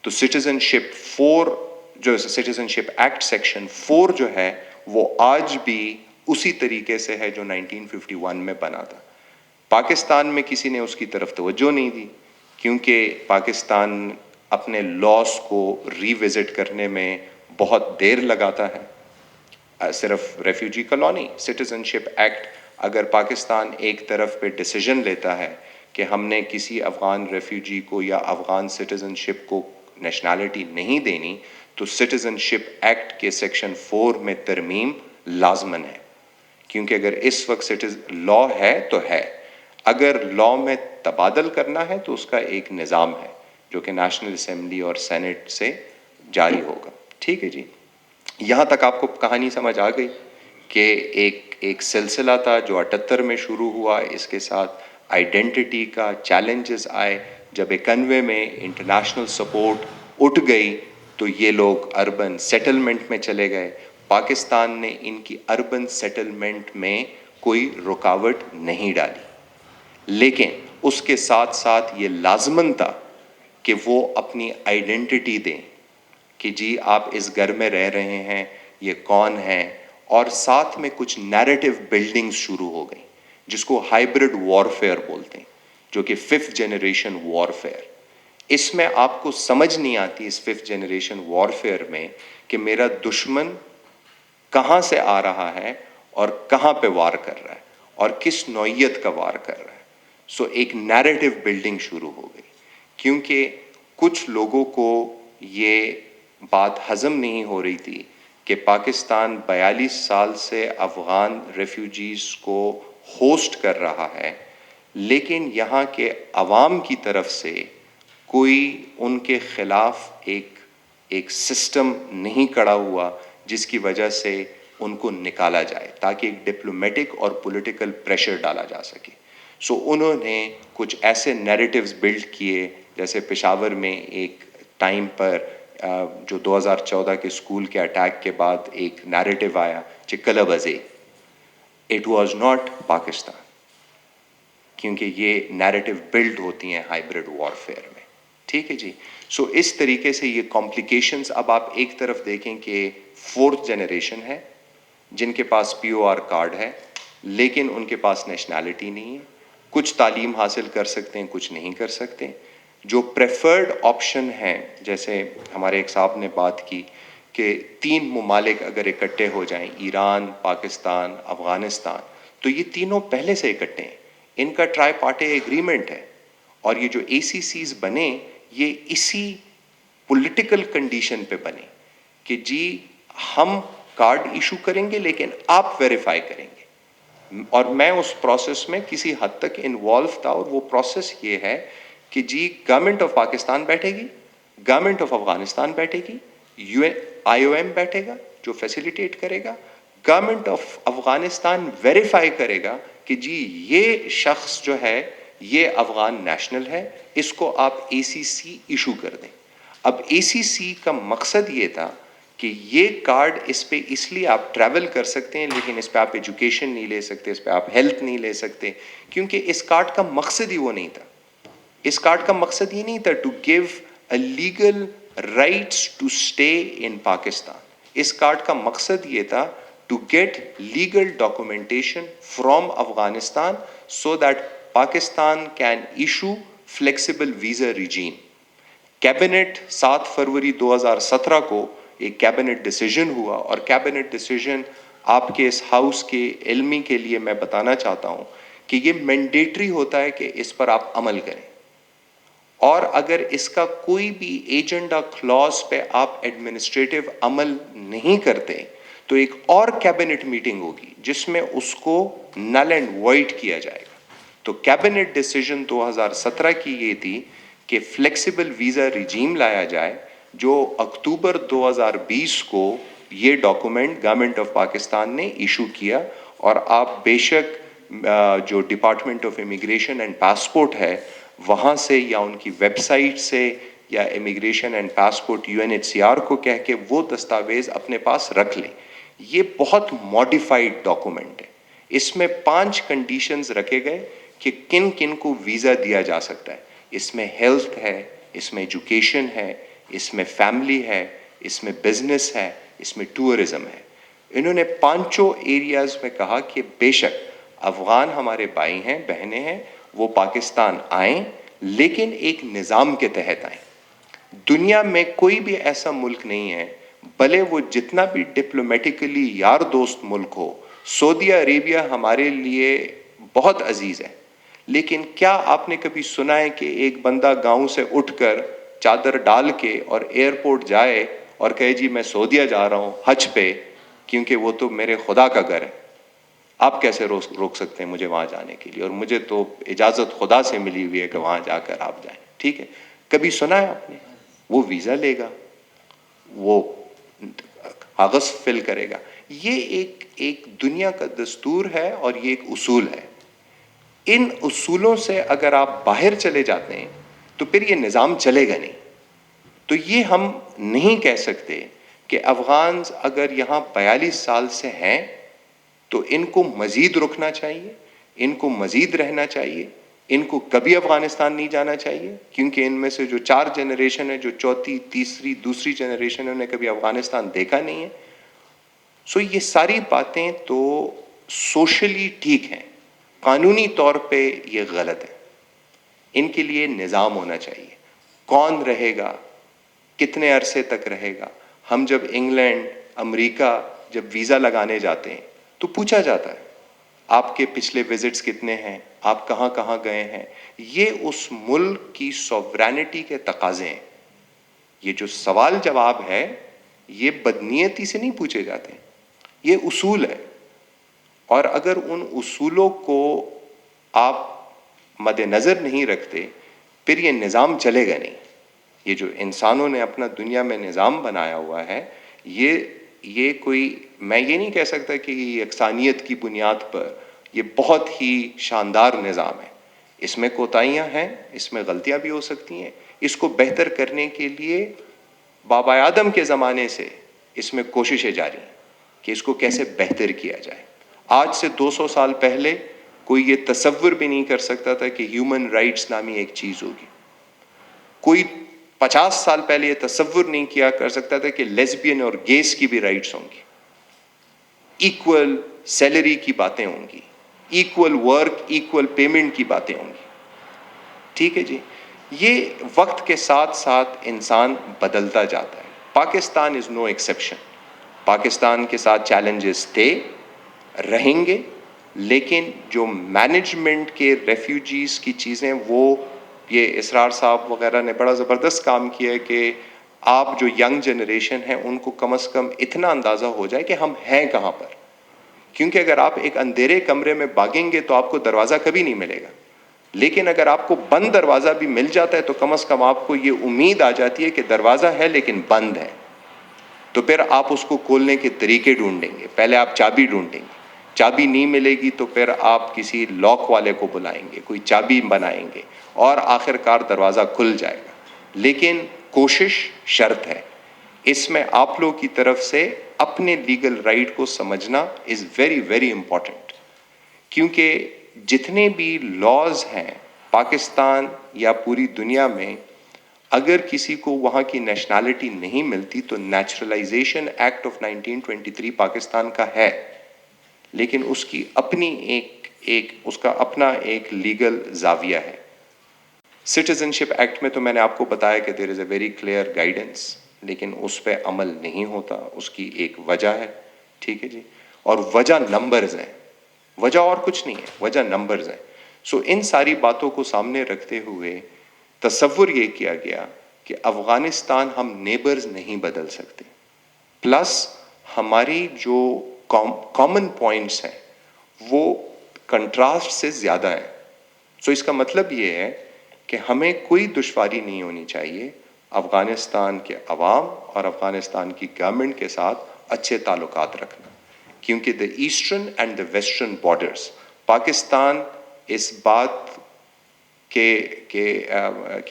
تو سٹیزن شپ 4 جو سٹیزن شپ ایکٹ سیکشن 4 جو ہے وہ آج بھی اسی طریقے سے ہے جو 1951 میں بنا تھا. پاکستان میں کسی نے اس کی طرف توجہ نہیں دی کیونکہ پاکستان اپنے لاس کو ری وزٹ کرنے میں بہت دیر لگاتا ہے. صرف ریفیوجی کالونی سٹیزن شپ ایکٹ، اگر پاکستان ایک طرف پہ ڈیسیجن لیتا ہے کہ ہم نے کسی افغان ریفیوجی کو یا افغان سٹیزن شپ کو نیشنلٹی نہیں دینی تو سٹیزن شپ ایکٹ کے سیکشن 4 میں ترمیم لازمن ہے. کیونکہ اگر اس وقت لا ہے تو ہے، اگر لا میں تبادل کرنا ہے تو اس کا ایک نظام ہے جو کہ نیشنل اسمبلی اور سینٹ سے جاری ہوگا. ٹھیک ہے جی، یہاں تک آپ کو کہانی سمجھ آ گئی کہ ایک سلسلہ تھا جو 78 میں شروع ہوا، اس کے ساتھ آئیڈینٹی کا چیلنجز آئے. جب 91 میں انٹرنیشنل سپورٹ اٹھ گئی تو یہ لوگ اربن سیٹلمنٹ میں چلے گئے. پاکستان نے ان کی اربن سیٹلمنٹ میں کوئی رکاوٹ نہیں ڈالی، لیکن اس کے ساتھ ساتھ یہ لازمن تھا کہ وہ اپنی آئیڈینٹی دیں کہ جی آپ اس گھر میں رہ رہے ہیں، یہ کون ہیں. اور ساتھ میں کچھ نیریٹو بلڈنگز شروع ہو گئیں جس کو ہائبرڈ وارفیئر بولتے ہیں، جو کہ 5th جنریشن وارفیئر. اس میں آپ کو سمجھ نہیں آتی اس 5th جنریشن وارفیئر میں کہ میرا دشمن کہاں سے آ رہا ہے اور کہاں پہ وار کر رہا ہے اور کس نوعیت کا وار کر رہا ہے. سو ایک نیریٹو بلڈنگ شروع ہو گئی کیونکہ کچھ لوگوں کو یہ بات ہضم نہیں ہو رہی تھی کہ پاکستان 42 سال سے افغان ریفیوجیز کو ہوسٹ کر رہا ہے، لیکن یہاں کے عوام کی طرف سے کوئی ان کے خلاف ایک سسٹم نہیں کھڑا ہوا جس کی وجہ سے ان کو نکالا جائے تاکہ ایک ڈپلومیٹک اور پولیٹیکل پریشر ڈالا جا سکے. سو انہوں نے کچھ ایسے نیریٹیوز بلڈ کیے، جیسے پشاور میں ایک ٹائم پر جو 2014 کے اسکول کے اٹیک کے بعد ایک نیریٹیو آیا چکلا بزے، اٹ واز ناٹ پاکستان، کیونکہ یہ نیریٹیو بلڈ ہوتی ہیں ہائبرڈ وارفیئر میں. ٹھیک ہے جی. سو اس طریقے سے یہ کمپلیکیشنز، اب آپ ایک طرف دیکھیں کہ 4th جنریشن ہے جن کے پاس POR کارڈ ہے لیکن ان کے پاس نیشنلٹی نہیں ہے، کچھ تعلیم حاصل کر سکتے ہیں کچھ نہیں کر سکتے. جو پریفرڈ آپشن ہیں، جیسے ہمارے ایک صاحب نے بات کی کہ 3 ممالک اگر اکٹھے ہو جائیں، ایران، پاکستان، افغانستان، تو یہ تینوں پہلے سے اکٹھے ہیں، ان کا ٹرائی پارٹی ایگریمنٹ ہے. اور یہ جو ACCs بنے یہ اسی پولیٹیکل کنڈیشن پہ بنے کہ جی ہم کارڈ ایشو کریں گے لیکن آپ ویریفائی کریں گے. اور میں اس پروسیس میں کسی حد تک انوالو تھا، اور وہ پروسیس یہ ہے کہ جی گورنمنٹ آف پاکستان بیٹھے گی، گورنمنٹ آف افغانستان بیٹھے گی، IOM بیٹھے گا جو فیسیلیٹیٹ کرے گا، گورنمنٹ آف افغانستان ویریفائی کرے گا کہ جی یہ شخص جو ہے یہ افغان نیشنل ہے، اس کو آپ ACC ایشو کر دیں. اب ACC کا مقصد یہ تھا کہ یہ کارڈ اس پہ اس لیے آپ ٹریول کر سکتے ہیں لیکن اس پہ آپ ایجوکیشن نہیں لے سکتے، اس پہ آپ ہیلتھ نہیں لے سکتے، کیونکہ اس کارڈ کا مقصد ہی وہ نہیں تھا. اس کارڈ کا مقصد یہ نہیں تھا to give a legal rights to stay in Pakistan. اس کارڈ کا مقصد یہ تھا to get legal documentation from Afghanistan so that Pakistan can issue flexible visa regime. Cabinet 7 فروری 2017 کو ایک کیبنٹ ڈیسیجن ہوا، اور کیبنٹ ڈیسیجن آپ کے اس ہاؤس کے علمی کے لیے میں بتانا چاہتا ہوں کہ یہ مینڈیٹری ہوتا ہے کہ اس پر آپ عمل کریں، اور اگر اس کا کوئی بھی ایجنڈا کلاز پہ آپ ایڈمنسٹریٹو عمل نہیں کرتے تو ایک اور کیبنٹ میٹنگ ہوگی جس میں اس کو نل اینڈ وائڈ کیا جائے گا. تو کیبنٹ ڈیسیجن 2017 کی یہ تھی کہ فلیکسیبل ویزا ریجیم لایا جائے جو اکتوبر 2020 کو یہ ڈاکومنٹ گورنمنٹ آف پاکستان نے ایشو کیا، اور آپ بے شک جو department of immigration and passport ہے وہاں سے یا ان کی ویب سائٹ سے یا امیگریشن اینڈ پاسپورٹ UNHCR کو کہہ کے وہ دستاویز اپنے پاس رکھ لیں. یہ بہت ماڈیفائڈ ڈاکومنٹ ہے. اس میں 5 کنڈیشنز رکھے گئے کہ کن کن کو ویزا دیا جا سکتا ہے. اس میں ہیلتھ ہے، اس میں ایجوکیشن ہے، اس میں فیملی ہے، اس میں بزنس ہے، اس میں ٹورزم ہے. انہوں نے 5 ایریاز میں کہا کہ بے شک افغان ہمارے بھائی ہیں، بہنیں ہیں، وہ پاکستان آئیں لیکن ایک نظام کے تحت آئیں. دنیا میں کوئی بھی ایسا ملک نہیں ہے، بھلے وہ جتنا بھی ڈپلومیٹیکلی یار دوست ملک ہو. سعودی عربیہ ہمارے لیے بہت عزیز ہے، لیکن کیا آپ نے کبھی سنا ہے کہ ایک بندہ گاؤں سے اٹھ کر چادر ڈال کے اور ایئرپورٹ جائے اور کہے جی میں سعودیہ جا رہا ہوں حج پہ کیونکہ وہ تو میرے خدا کا گھر ہے؟ آپ کیسے روک سکتے ہیں مجھے وہاں جانے کے لیے؟ اور مجھے تو اجازت خدا سے ملی ہوئی ہے کہ وہاں جا کر آپ جائیں. ٹھیک ہے، کبھی سنا ہے آپ نے؟ وہ ویزا لے گا، وہ کاغذ فل کرے گا. یہ ایک دنیا کا دستور ہے اور یہ ایک اصول ہے. ان اصولوں سے اگر آپ باہر چلے جاتے ہیں تو پھر یہ نظام چلے گا نہیں. تو یہ ہم نہیں کہہ سکتے کہ افغان اگر یہاں 42 سال سے ہیں تو ان کو مزید رکنا چاہیے، ان کو مزید رہنا چاہیے، ان کو کبھی افغانستان نہیں جانا چاہیے، کیونکہ ان میں سے جو 4 جنریشن ہے، جو چوتھی، تیسری، دوسری جنریشن ہے، انہیں کبھی افغانستان دیکھا نہیں ہے. سو یہ ساری باتیں تو سوشلی ٹھیک ہیں، قانونی طور پہ یہ غلط ہے. ان کے لیے نظام ہونا چاہیے. کون رہے گا، کتنے عرصے تک رہے گا. ہم جب انگلینڈ، امریکہ جب ویزا لگانے جاتے ہیں تو پوچھا جاتا ہے آپ کے پچھلے وزٹس کتنے ہیں، آپ کہاں کہاں گئے ہیں. یہ اس ملک کی سوورینٹی کے تقاضے ہیں. یہ جو سوال جواب ہے یہ بدنیتی سے نہیں پوچھے جاتے، یہ اصول ہے. اور اگر ان اصولوں کو آپ مد نظر نہیں رکھتے پھر یہ نظام چلے گا نہیں. یہ جو انسانوں نے اپنا دنیا میں نظام بنایا ہوا ہے، یہ کوئی، میں یہ نہیں کہہ سکتا کہ یہ یکسانیت کی بنیاد پر یہ بہت ہی شاندار نظام ہے. اس میں کوتاہیاں ہیں، اس میں غلطیاں بھی ہو سکتی ہیں. اس کو بہتر کرنے کے لیے بابا آدم کے زمانے سے اس میں کوششیں جاری ہیں کہ اس کو کیسے بہتر کیا جائے. آج سے 200 سال پہلے کوئی یہ تصور بھی نہیں کر سکتا تھا کہ ہیومن رائٹس نامی ایک چیز ہوگی. کوئی 50 سال پہلے یہ تصور نہیں کیا کر سکتا تھا کہ لیسبین اور گیز کی بھی رائٹس ہوں گی. ایکول سیلری کی باتیں ہوں گی، ایکول ورک، ایکول پیمنٹ کی باتیں ہوں گی. ٹھیک ہے جی. یہ وقت کے ساتھ ساتھ انسان بدلتا جاتا ہے. پاکستان از نو ایکسیپشن. پاکستان کے ساتھ چیلنجز تھے، رہیں گے، لیکن جو مینجمنٹ کے ریفیوجیز کی چیزیں، وہ یہ اسرار صاحب وغیرہ نے بڑا زبردست کام کیا ہے کہ آپ جو ینگ جنریشن ہیں ان کو کم از کم اتنا اندازہ ہو جائے کہ ہم ہیں کہاں پر. کیونکہ اگر آپ ایک اندھیرے کمرے میں بھاگیں گے تو آپ کو دروازہ کبھی نہیں ملے گا، لیکن اگر آپ کو بند دروازہ بھی مل جاتا ہے تو کم از کم آپ کو یہ امید آ جاتی ہے کہ دروازہ ہے لیکن بند ہے. تو پھر آپ اس کو کھولنے کے طریقے ڈھونڈیں گے. پہلے آپ چابی ڈھونڈیں گے، چابی نہیں ملے گی تو پھر آپ کسی لاک والے کو بلائیں گے، کوئی چابی بنائیں گے اور آخر کار دروازہ کھل جائے گا. لیکن کوشش شرط ہے. اس میں آپ لوگ کی طرف سے اپنے لیگل رائٹ کو سمجھنا از ویری ویری امپورٹنٹ. کیونکہ جتنے بھی لاز ہیں پاکستان یا پوری دنیا میں، اگر کسی کو وہاں کی نیشنلٹی نہیں ملتی تو نیچرلائزیشن ایکٹ آف 1923 پاکستان کا ہے، لیکن اس کی اپنی اس کا اپنا ایک لیگل زاویہ ہے. سٹیزن شپ ایکٹ میں تو میں نے آپ کو بتایا کہ دیر از اے ویری کلیئر گائیڈنس، لیکن اس پہ عمل نہیں ہوتا. اس کی ایک وجہ ہے. ٹھیک ہے جی. اور وجہ نمبرز ہیں، وجہ اور کچھ نہیں ہے، وجہ نمبرز ہیں. سو ان ساری باتوں کو سامنے رکھتے ہوئے تصور یہ کیا گیا کہ افغانستان ہم نیبرز نہیں بدل سکتے، پلس ہماری جو کامن پوائنٹس ہیں وہ کنٹراسٹ سے زیادہ ہیں. سو اس کا مطلب یہ ہے کہ ہمیں کوئی دشواری نہیں ہونی چاہیے افغانستان کے عوام اور افغانستان کی گورنمنٹ کے ساتھ اچھے تعلقات رکھنا، کیونکہ the eastern and the western borders, Pakistan اس بات کہ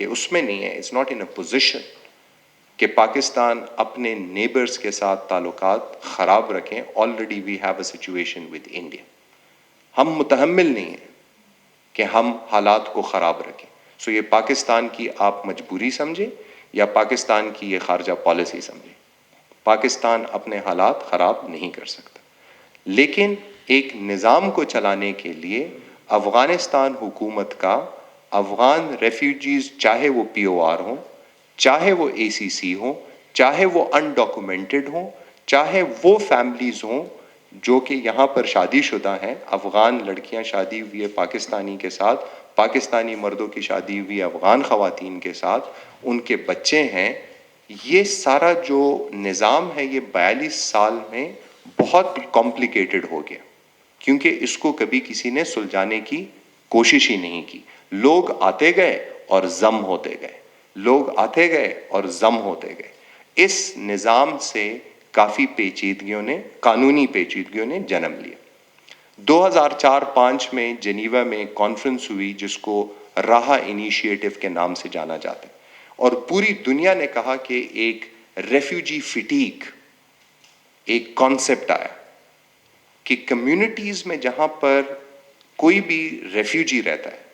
اس میں نہیں ہے، it's not in a position کہ پاکستان اپنے نیبرز کے ساتھ تعلقات خراب رکھیں. Already we have a situation with India. ہم متحمل نہیں ہیں کہ ہم حالات کو خراب رکھیں. سو یہ پاکستان کی آپ مجبوری سمجھیں یا پاکستان کی یہ خارجہ پالیسی سمجھیں. پاکستان اپنے حالات خراب نہیں کر سکتا، لیکن ایک نظام کو چلانے کے لیے افغانستان حکومت کا افغان ریفیوجیز، چاہے وہ پی او آر ہوں، چاہے وہ اے سی سی ہوں، چاہے وہ انڈاکومنٹڈ ہوں، چاہے وہ فیملیز ہوں جو کہ یہاں پر شادی شدہ ہیں، افغان لڑکیاں شادی ہوئی ہے پاکستانی کے ساتھ، پاکستانی مردوں کی شادی ہوئی افغان خواتین کے ساتھ، ان کے بچے ہیں. یہ سارا جو نظام ہے یہ 42 سال میں بہت کمپلیکیٹڈ ہو گیا، کیونکہ اس کو کبھی کسی نے سلجھانے کی کوشش ہی نہیں کی. لوگ آتے گئے اور ضم ہوتے گئے، لوگ آتے گئے اور ضم ہوتے گئے. اس نظام سے کافی پیچیدگیوں نے، قانونی پیچیدگیوں نے جنم لیا. 2004-05 میں جنیوا میں کانفرنس ہوئی جس کو راہا انیشیٹو کے نام سے جانا جاتا ہے، اور پوری دنیا نے کہا کہ ایک ریفیوجی فٹیگ ایک کانسیپٹ آیا کہ کمیونٹیز میں جہاں پر کوئی بھی ریفیوجی رہتا ہے،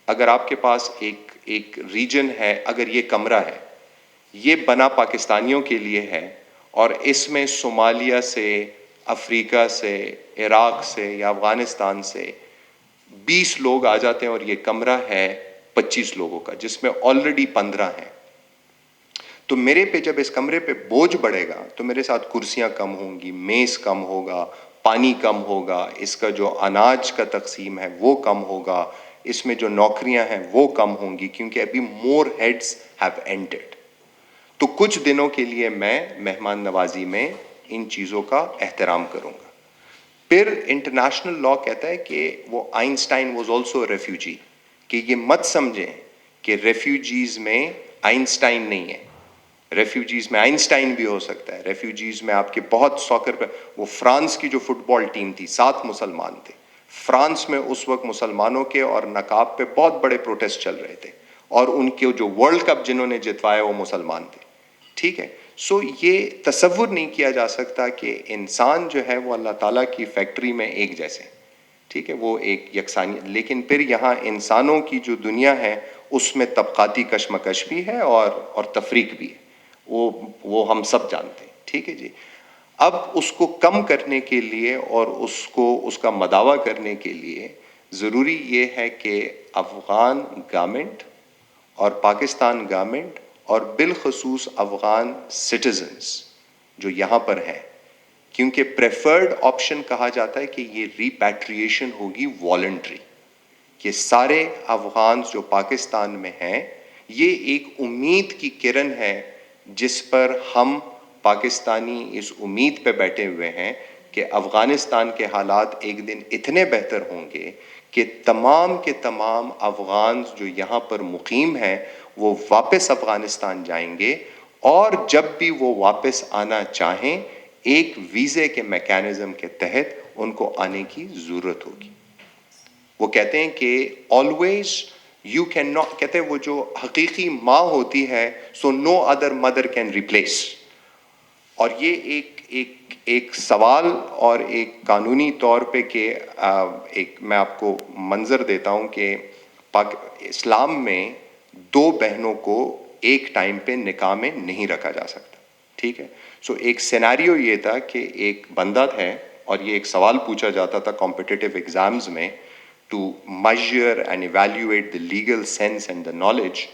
اگر آپ کے پاس ایک ریجن ہے، اگر یہ کمرہ ہے، یہ بنا پاکستانیوں کے لیے ہے، اور اس میں صومالیہ سے، افریقہ سے، عراق سے یا افغانستان سے 20 لوگ آ جاتے ہیں، اور یہ کمرہ ہے 25 لوگوں کا جس میں آلریڈی 15 ہیں. تو میرے پہ جب اس کمرے پہ بوجھ بڑھے گا تو میرے ساتھ کرسیاں کم ہوں گی، میز کم ہوگا، پانی کم ہوگا، اس کا جو اناج کا تقسیم ہے وہ کم ہوگا، اس میں جو نوکریاں ہیں وہ کم ہوں گی، کیونکہ ابھی مور ہیڈز ہیو اینٹرڈ. تو کچھ دنوں کے لیے میں مہمان نوازی میں ان چیزوں کا احترام کروں گا. پھر انٹرنیشنل لا کہتا ہے کہ وہ آئنسٹائن واز آلسو ریفیوجی، کہ یہ مت سمجھیں کہ ریفیوجیز میں آئنسٹائن نہیں ہے. ریفیوجیز میں آئنسٹائن بھی ہو سکتا ہے. ریفیوجیز میں آپ کے بہت ساکر پہ، وہ فرانس کی جو فٹ بال ٹیم تھی 7 مسلمان تھے. فرانس میں اس وقت مسلمانوں کے اور نقاب پہ بہت بڑے پروٹیسٹ چل رہے تھے، اور ان کے جو ورلڈ کپ جنہوں نے جتوایا وہ مسلمان تھے. ٹھیک ہے. سو یہ تصور نہیں کیا جا سکتا کہ انسان جو ہے وہ اللہ تعالیٰ کی فیکٹری میں ایک جیسے، ٹھیک ہے، وہ ایک یکسانی. لیکن پھر یہاں انسانوں کی جو دنیا ہے اس میں طبقاتی کشمکش بھی ہے اور تفریق بھی ہے، وہ ہم سب جانتے ہیں. ٹھیک ہے جی. اب اس کو کم کرنے کے لیے اور اس کا مداوع کرنے کے لیے ضروری یہ ہے کہ افغان گورنمنٹ اور پاکستان گورنمنٹ اور بالخصوص افغان سٹیزنز جو یہاں پر ہیں، کیونکہ پریفرڈ آپشن کہا جاتا ہے کہ یہ ریپیٹریشن ہوگی والنٹری، کہ سارے افغانز جو پاکستان میں ہیں، یہ ایک امید کی کرن ہے جس پر ہم پاکستانی اس امید پہ بیٹھے ہوئے ہیں کہ افغانستان کے حالات ایک دن اتنے بہتر ہوں گے کہ تمام کے تمام افغانز جو یہاں پر مقیم ہیں وہ واپس افغانستان جائیں گے، اور جب بھی وہ واپس آنا چاہیں ایک ویزے کے میکینزم کے تحت ان کو آنے کی ضرورت ہوگی. وہ کہتے ہیں کہ always you cannot، کہتے ہیں وہ جو حقیقی ماں ہوتی ہے so no other mother can replace. اور یہ ایک سوال اور ایک قانونی طور پہ کہ میں آپ کو منظر دیتا ہوں کہ اسلام میں 2 بہنوں کو ایک ٹائم پہ نکاح میں نہیں رکھا جا سکتا. ٹھیک ہے. سو ایک سیناریو یہ تھا کہ ایک بندہ ہے، اور یہ ایک سوال پوچھا جاتا تھا کمپٹیٹیو ایگزامز میں to measure and evaluate the legal sense and the knowledge,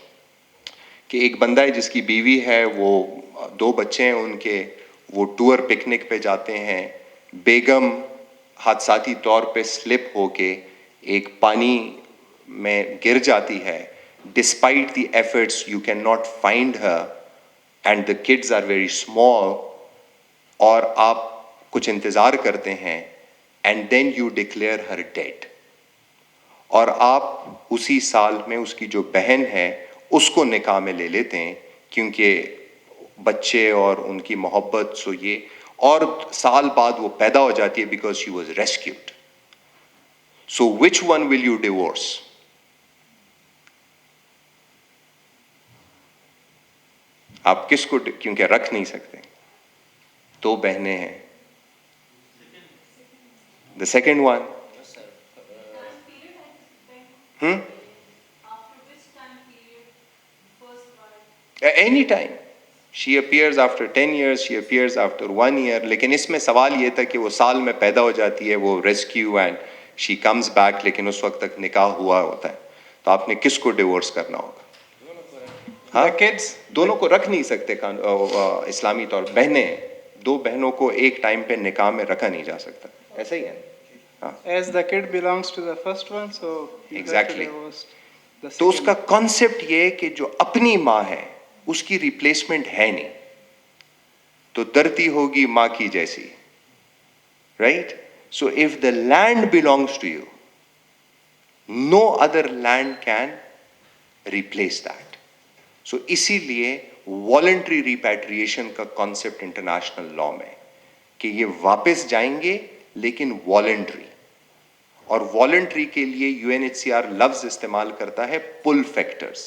کہ ایک بندہ ہے جس کی بیوی ہے، وہ 2 بچے ہیں ان کے، وہ ٹور پکنک پہ جاتے ہیں، بیگم حادثاتی طور پہ سلپ ہو کے ایک پانی میں گر جاتی ہے. Despite the efforts you can not find her and the kids are very small, اور آپ کچھ انتظار کرتے ہیں and then you declare her dead, اور آپ اسی سال میں اس کی جو بہن ہے اس کو نکاح میں لے لیتے ہیں. کیونکہ بچے اور ان کی محبت سو یہ، اور سال بعد وہ پیدا ہو جاتی ہے because she was rescued. So which one will you divorce? آپ کس کو، کیونکہ رکھ نہیں سکتے. 2 بہنیں ہیں. The second one. Any time. She appears after 10 years, she appears after 1 year. لیکن اس میں سوال یہ تھا کہ وہ سال میں پیدا ہو جاتی ہے، وہ rescue and she comes back, لیکن اس وقت تک نکاح ہوا ہوتا ہے. تو آپ نے کس کو ڈیورس کرنا ہوگا؟ ہاں، دونوں کو رکھ نہیں سکتے اسلامی طور. بہنیں ہیں، 2 بہنوں کو ایک ٹائم پہ نکاح میں رکھا نہیں جا سکتا. ایسا ہی ہے. As the kid belongs to the first one, so he Exactly. got divorced. تو اس کا کانسیپٹ یہ ہے کہ جو اپنی ماں ہے اس کی ریپلیسمنٹ ہے نہیں، تو دھرتی ہوگی ماں کی جیسی. Right? So if the land belongs to you, no other land can replace that. So اسی لیے والنٹری ریپیٹریشن کا کانسیپٹ انٹرنیشنل لا میں کہ یہ واپس جائیں گے لیکن والنٹری. اور والنٹری کے لیے UNHCR لفظ استعمال کرتا ہے پل فیکٹرز،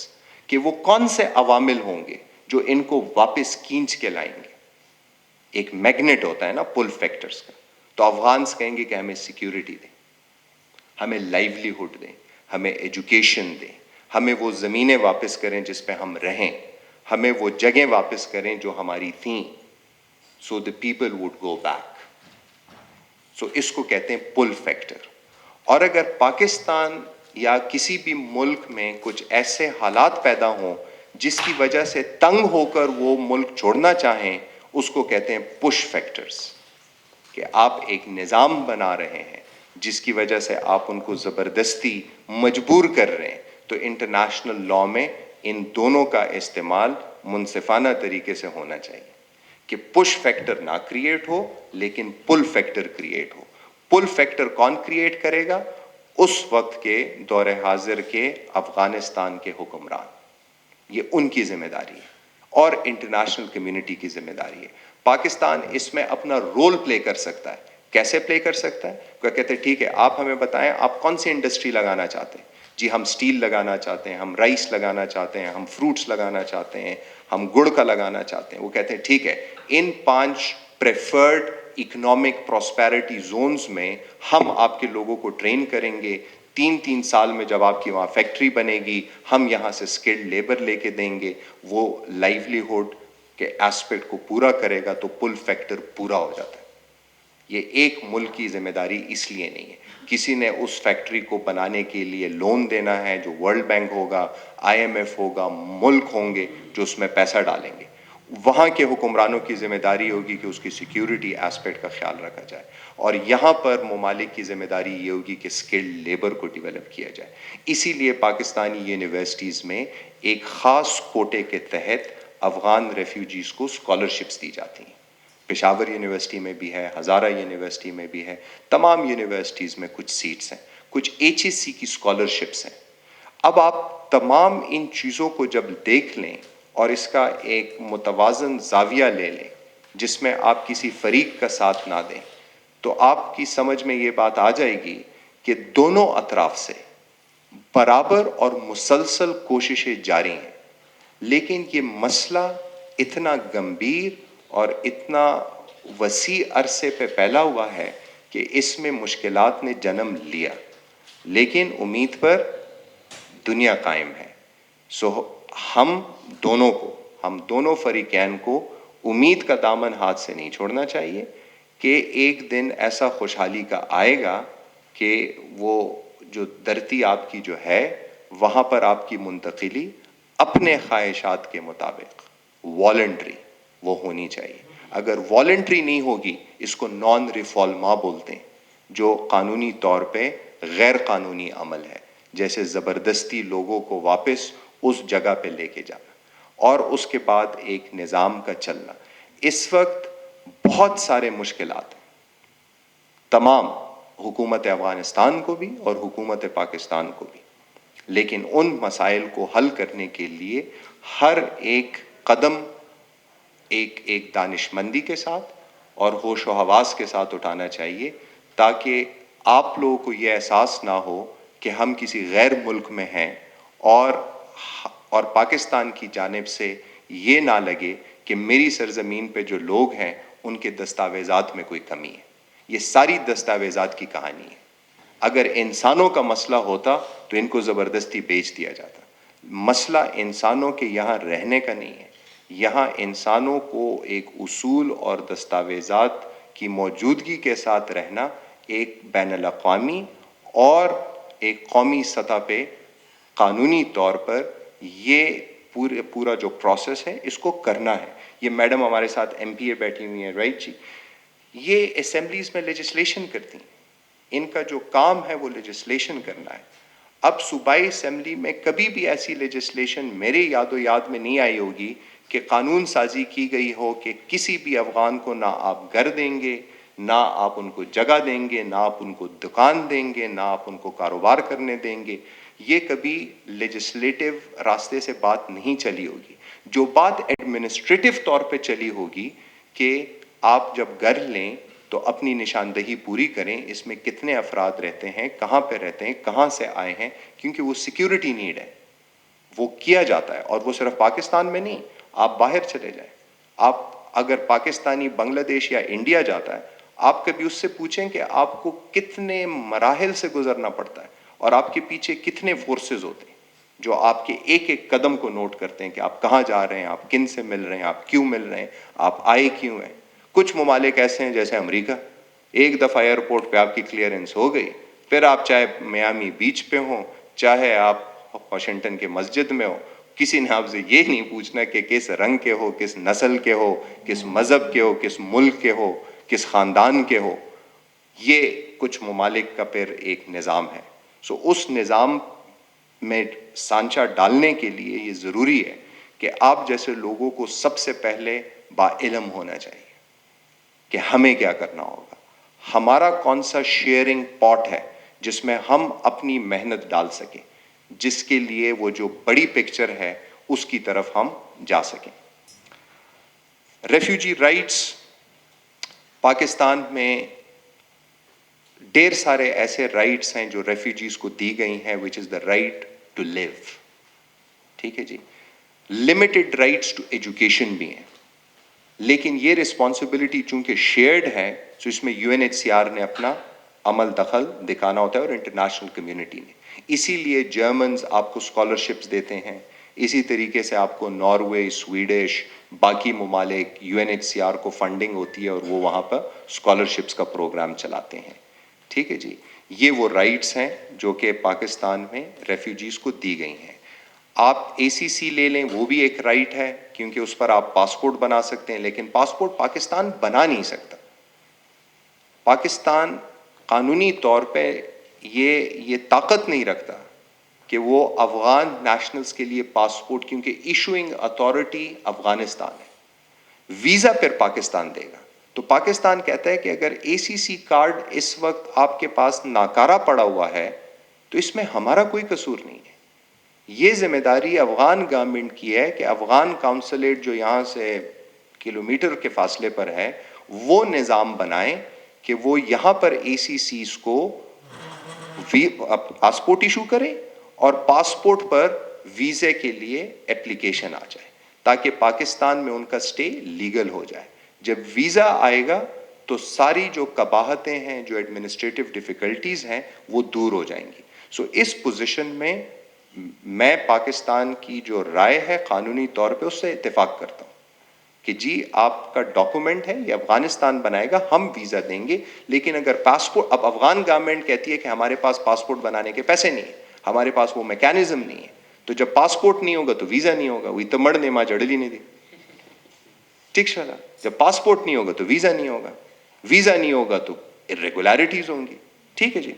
کہ وہ کون سے عوامل ہوں گے جو ان کو واپس کھینچ کے لائیں گے. ایک میگنیٹ ہوتا ہے نا پل فیکٹرز کا. تو افغانس کہیں گے کہ ہمیں سیکیورٹی دیں، ہمیں لائیولیہڈ دیں، ہمیں ایجوکیشن دیں، ہمیں وہ زمینیں واپس کریں جس پہ ہم رہیں، ہمیں وہ جگہیں واپس کریں جو ہماری تھیں. سو the people would go back. سو اس کو کہتے ہیں پل فیکٹر. اور اگر پاکستان یا کسی بھی ملک میں کچھ ایسے حالات پیدا ہوں جس کی وجہ سے تنگ ہو کر وہ ملک چھوڑنا چاہیں، اس کو کہتے ہیں پش فیکٹرز. کہ آپ ایک نظام بنا رہے ہیں جس کی وجہ سے آپ ان کو زبردستی مجبور کر رہے ہیں. تو انٹرنیشنل لا میں ان دونوں کا استعمال منصفانہ طریقے سے ہونا چاہیے کہ پش فیکٹر نہ کریٹ ہو لیکن پل فیکٹر کریٹ ہو. پل فیکٹر کون کریٹ کرے گا؟ اس وقت کے دور حاضر کے افغانستان کے حکمران. یہ ان کی ذمہ داری ہے اور انٹرنیشنل کمیونٹی کی ذمہ داری ہے. پاکستان اس میں اپنا رول پلے کر سکتا ہے. کیسے پلے کر سکتا ہے؟ وہ کہتے ہیں ٹھیک ہے آپ ہمیں بتائیں آپ کون سی انڈسٹری لگانا چاہتے ہیں. جی ہم سٹیل لگانا چاہتے ہیں، ہم رائس لگانا چاہتے ہیں، ہم فروٹس لگانا چاہتے ہیں، ہم گڑ کا لگانا چاہتے ہیں. وہ کہتے ہیں ٹھیک ہے ان 5 پریفرڈ اکنامک پراسپیرٹی زونز میں ہم آپ کے لوگوں کو ٹرین کریں گے. 3 سال میں جب آپ کی وہاں فیکٹری بنے گی ہم یہاں سے اسکلڈ لیبر لے کے دیں گے. وہ لائیولیہڈ کے ایسپیکٹ کو پورا کرے گا تو پل فیکٹر پورا ہو جاتا ہے. یہ ایک ملک کی ذمہ داری اس لیے نہیں ہے. کسی نے اس فیکٹری کو بنانے کے لیے لون دینا ہے جو ورلڈ بینک ہوگا، IMF ہوگا، ملک ہوں گے جو اس میں پیسہ ڈالیں گے. وہاں کے حکمرانوں کی ذمہ داری ہوگی کہ اس کی سیکیورٹی ایسپیکٹ کا خیال رکھا جائے. اور یہاں پر ممالک کی ذمہ داری یہ ہوگی کہ اسکلڈ لیبر کو ڈیولپ کیا جائے. اسی لیے پاکستانی یونیورسٹیز میں ایک خاص کوٹے کے تحت افغان ریفیوجیز کو اسکالرشپس دی جاتی ہیں. پشاور یونیورسٹی میں بھی ہے، ہزارہ یونیورسٹی میں بھی ہے، تمام یونیورسٹیز میں کچھ سیٹس ہیں، کچھ HSC کی اسکالرشپس ہیں. اب آپ تمام ان چیزوں کو جب دیکھ لیں اور اس کا ایک متوازن زاویہ لے لیں جس میں آپ کسی فریق کا ساتھ نہ دیں، تو آپ کی سمجھ میں یہ بات آ جائے گی کہ دونوں اطراف سے برابر اور مسلسل کوششیں جاری ہیں. لیکن یہ مسئلہ اتنا گمبھیر اور اتنا وسیع عرصے پہ پھیلا ہوا ہے کہ اس میں مشکلات نے جنم لیا، لیکن امید پر دنیا قائم ہے. سو ہم دونوں فریقین کو امید کا دامن ہاتھ سے نہیں چھوڑنا چاہیے کہ ایک دن ایسا خوشحالی کا آئے گا کہ وہ جو دھرتی آپ کی جو ہے وہاں پر آپ کی منتقلی اپنے خواہشات کے مطابق والنٹری وہ ہونی چاہیے. اگر والنٹری نہیں ہوگی، اس کو نان ریفالما بولتے ہیں، جو قانونی طور پہ غیر قانونی عمل ہے، جیسے زبردستی لوگوں کو واپس اس جگہ پہ لے کے جانا اور اس کے بعد ایک نظام کا چلنا. اس وقت بہت سارے مشکلات ہیں، تمام حکومت افغانستان کو بھی اور حکومت پاکستان کو بھی، لیکن ان مسائل کو حل کرنے کے لیے ہر ایک قدم ایک دانشمندی کے ساتھ اور ہوش و حواس کے ساتھ اٹھانا چاہیے تاکہ آپ لوگوں کو یہ احساس نہ ہو کہ ہم کسی غیر ملک میں ہیں اور پاکستان کی جانب سے یہ نہ لگے کہ میری سرزمین پہ جو لوگ ہیں ان کے دستاویزات میں کوئی کمی ہے. یہ ساری دستاویزات کی کہانی ہے. اگر انسانوں کا مسئلہ ہوتا تو ان کو زبردستی بیچ دیا جاتا. مسئلہ انسانوں کے یہاں رہنے کا نہیں ہے. یہاں انسانوں کو ایک اصول اور دستاویزات کی موجودگی کے ساتھ رہنا ایک بین الاقوامی اور ایک قومی سطح پہ قانونی طور پر یہ پورا جو پروسیس ہے اس کو کرنا ہے. یہ میڈم ہمارے ساتھ ایم پی اے بیٹھی ہوئی ہیں، رائٹ جی، یہ اسمبلیز میں لیجسلیشن کرتی ہیں. ان کا جو کام ہے وہ لیجسلیشن کرنا ہے. اب صوبائی اسمبلی میں کبھی بھی ایسی لیجسلیشن میرے یاد میں نہیں آئی ہوگی کہ قانون سازی کی گئی ہو کہ کسی بھی افغان کو نہ آپ گھر دیں گے، نہ آپ ان کو جگہ دیں گے، نہ آپ ان کو دکان دیں گے، نہ آپ ان کو کاروبار کرنے دیں گے. یہ کبھی لیجسلیٹو راستے سے بات نہیں چلی ہوگی. جو بات ایڈمنسٹریٹو طور پہ چلی ہوگی کہ آپ جب گھر لیں تو اپنی نشاندہی پوری کریں، اس میں کتنے افراد رہتے ہیں، کہاں پہ رہتے ہیں، کہاں سے آئے ہیں، کیونکہ وہ سیکیورٹی نیڈ ہے. وہ کیا جاتا ہے اور وہ صرف پاکستان میں نہیں، آپ باہر چلے جائیں. آپ اگر پاکستانی بنگلہ دیش یا انڈیا جاتا ہے، آپ کبھی اس سے پوچھیں کہ آپ کو کتنے مراحل سے گزرنا پڑتا ہے اور آپ کے پیچھے کتنے فورسز ہوتے ہیں جو آپ کے ایک ایک قدم کو نوٹ کرتے ہیں کہ آپ کہاں جا رہے ہیں، آپ کن سے مل رہے ہیں، آپ کیوں مل رہے ہیں، آپ آئے کیوں ہیں. کچھ ممالک ایسے ہیں جیسے امریکہ، ایک دفعہ ایئرپورٹ پہ آپ کی کلیئرنس ہو گئی، پھر آپ چاہے میامی بیچ پہ ہوں، چاہے آپ واشنگٹن کے مسجد میں ہو، کسی نے آپ سے یہ نہیں پوچھنا کہ کس رنگ کے ہو، کس نسل کے ہو، کس مذہب کے ہو، کس ملک کے ہو، کس خاندان کے ہو. یہ کچھ ممالک کا پھر ایک نظام ہے. سو اس نظام میں سانچہ ڈالنے کے لیے یہ ضروری ہے کہ آپ جیسے لوگوں کو سب سے پہلے باعلم ہونا چاہیے کہ ہمیں کیا کرنا ہوگا، ہمارا کون سا شیئرنگ پاٹ ہے جس میں ہم اپنی محنت ڈال سکیں، جس کے لیے وہ جو بڑی پکچر ہے اس کی طرف ہم جا سکیں. ریفیوجی رائٹس پاکستان میں ڈھیر سارے ایسے رائٹس ہیں جو ریفیوجیز کو دی گئی ہیں، which is the right to live. ٹھیک ہے جی. لمیٹڈ رائٹس ٹو ایجوکیشن بھی ہیں، لیکن یہ رسپانسبلٹی چونکہ شیئرڈ ہے تو اس میں UNHCR نے اپنا عمل دخل دکھانا ہوتا ہے اور انٹرنیشنل کمیونٹی نے. اسی لیے جرمنز آپ کو اسکالرشپس دیتے ہیں، اسی طریقے سے آپ کو ناروے، سویڈش، باقی ممالک UNHCR کو فنڈنگ ہوتی ہے اور وہ وہاں پر اسکالرشپس کا پروگرام چلاتے ہیں. ٹھیک ہے جی. یہ وہ رائٹس ہیں جو کہ پاکستان میں ریفیوجیز کو دی گئی ہیں. آپ ACC لے لیں، وہ بھی ایک رائٹ ہے کیونکہ اس پر آپ پاسپورٹ بنا سکتے ہیں، لیکن پاسپورٹ پاکستان بنا نہیں سکتا. پاکستان قانونی طور پہ یہ طاقت نہیں رکھتا کہ وہ افغان نیشنلز کے لیے پاسپورٹ، کیونکہ ایشوئنگ اتھارٹی افغانستان ہے، ویزا پھر پاکستان دے گا. تو پاکستان کہتا ہے کہ اگر ACC کارڈ اس وقت آپ کے پاس ناکارہ پڑا ہوا ہے تو اس میں ہمارا کوئی قصور نہیں ہے. یہ ذمہ داری افغان گورنمنٹ کی ہے کہ افغان کونسلیٹ جو یہاں سے کلومیٹر کے فاصلے پر ہے وہ نظام بنائیں کہ وہ یہاں پر ACCs کو پاسپورٹ ایشو کرے اور پاسپورٹ پر ویزے کے لیے اپلیکیشن آ جائے تاکہ پاکستان میں ان کا سٹے لیگل ہو جائے. جب ویزا آئے گا تو ساری جو قباحتیں ہیں، جو ایڈمنسٹریٹو ڈیفیکلٹیز ہیں، وہ دور ہو جائیں گی. سو اس پوزیشن میں میں پاکستان کی جو رائے ہے قانونی طور پہ اس سے اتفاق کرتا ہوں کہ جی آپ کا ڈاکومنٹ ہے، یہ افغانستان بنائے گا، ہم ویزا دیں گے. لیکن اگر پاسپورٹ، اب افغان گورنمنٹ کہتی ہے کہ ہمارے پاس پاسپورٹ بنانے کے پیسے نہیں ہیں، ہمارے پاس وہ میکینزم نہیں ہے، تو جب پاسپورٹ نہیں ہوگا تو ویزا نہیں ہوگا. وہی تو مڑنے ماں جڑلی نہیں دی. ٹھیک شالا. جب پاسپورٹ نہیں ہوگا تو ویزا نہیں ہوگا، ویزا نہیں ہوگا تو irregularities ہوں گی. ٹھیک ہے جی.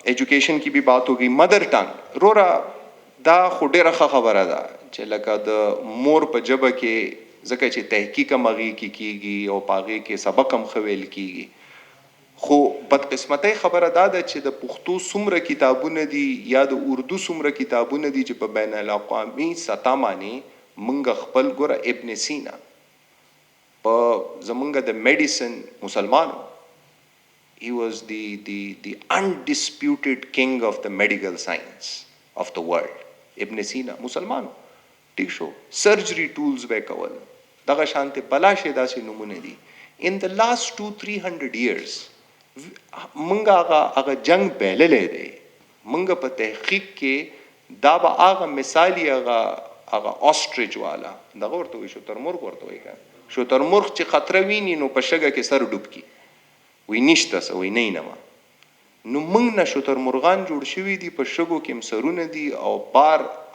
ایجوکیشن کی بھی بات ہوگی. مدر ٹنگ رورا دا خو ډیره ښه خبره ده چې لکه د مور په ژبه کې ځکه چې تحقیق هم هغې کې کیږي او په هغې کې سبق هم ښه ویل کیږي، خو بدقسمتۍ خبره دا ده چې د پښتو څومره کتابونه دي یا د اردو څومره کتابونه دي چې په بین الاقوامي سطح باندې موږ خپل ګوره ابن سینا په زمونږ د میډیسن مسلمانو he was the undisputed king of the medical science of the world. ابن سینا مسلمانو ٹھیک شو سرجری ټولز به کول دغه شانته بلاشه داسې نمونه دي. in the last 200-300 years منګه هغه جنگ بیللې دی منګه په تحقیق کې دا به هغه مثالی هغه اوستریچ والا دغه ورته وي شترمرغ ورته وي شترمرغ چې خطر ویني نو په شګه کې سر ډوب کی وی نشته سو وی نه نو موږ نه شترمرغان جوړ شوي دي په شګو کې مسرونه دي او بار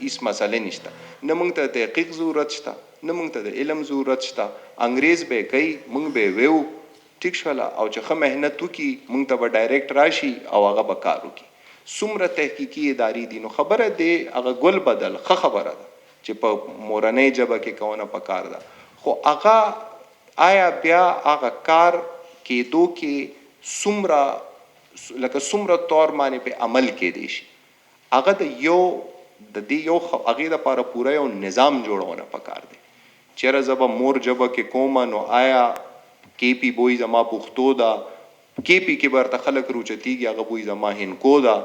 هیڅ مسله نشته نه موږ ته تحقیق ضرورت شته نه موږ ته د علم ضرورت شته انګریز به کوي موږ به ویو ټیک شولا او چې خه مهنت وکي موږ ته به ډایرکټ راشي او هغه به کار وکي څومره تحقیقي ادارې دي نو خبره دی هغه ګل بدل خه خبره ده چې په مورنۍ ژبه کې کونه پکار ده خو هغه آیا بیا هغه کار کېدو کې څومره لکه څومره طور باندې په عمل کې دی شي هغه د دې یو هغې دپاره پوره یو نظام جوړونه پکار دی چېرې زه به مور ژبه کې کومه نو آیا کې پی بوی زما پښتو ده کې پی کې به ورته خلک روچتېږي هغه بوی زما هندکو ده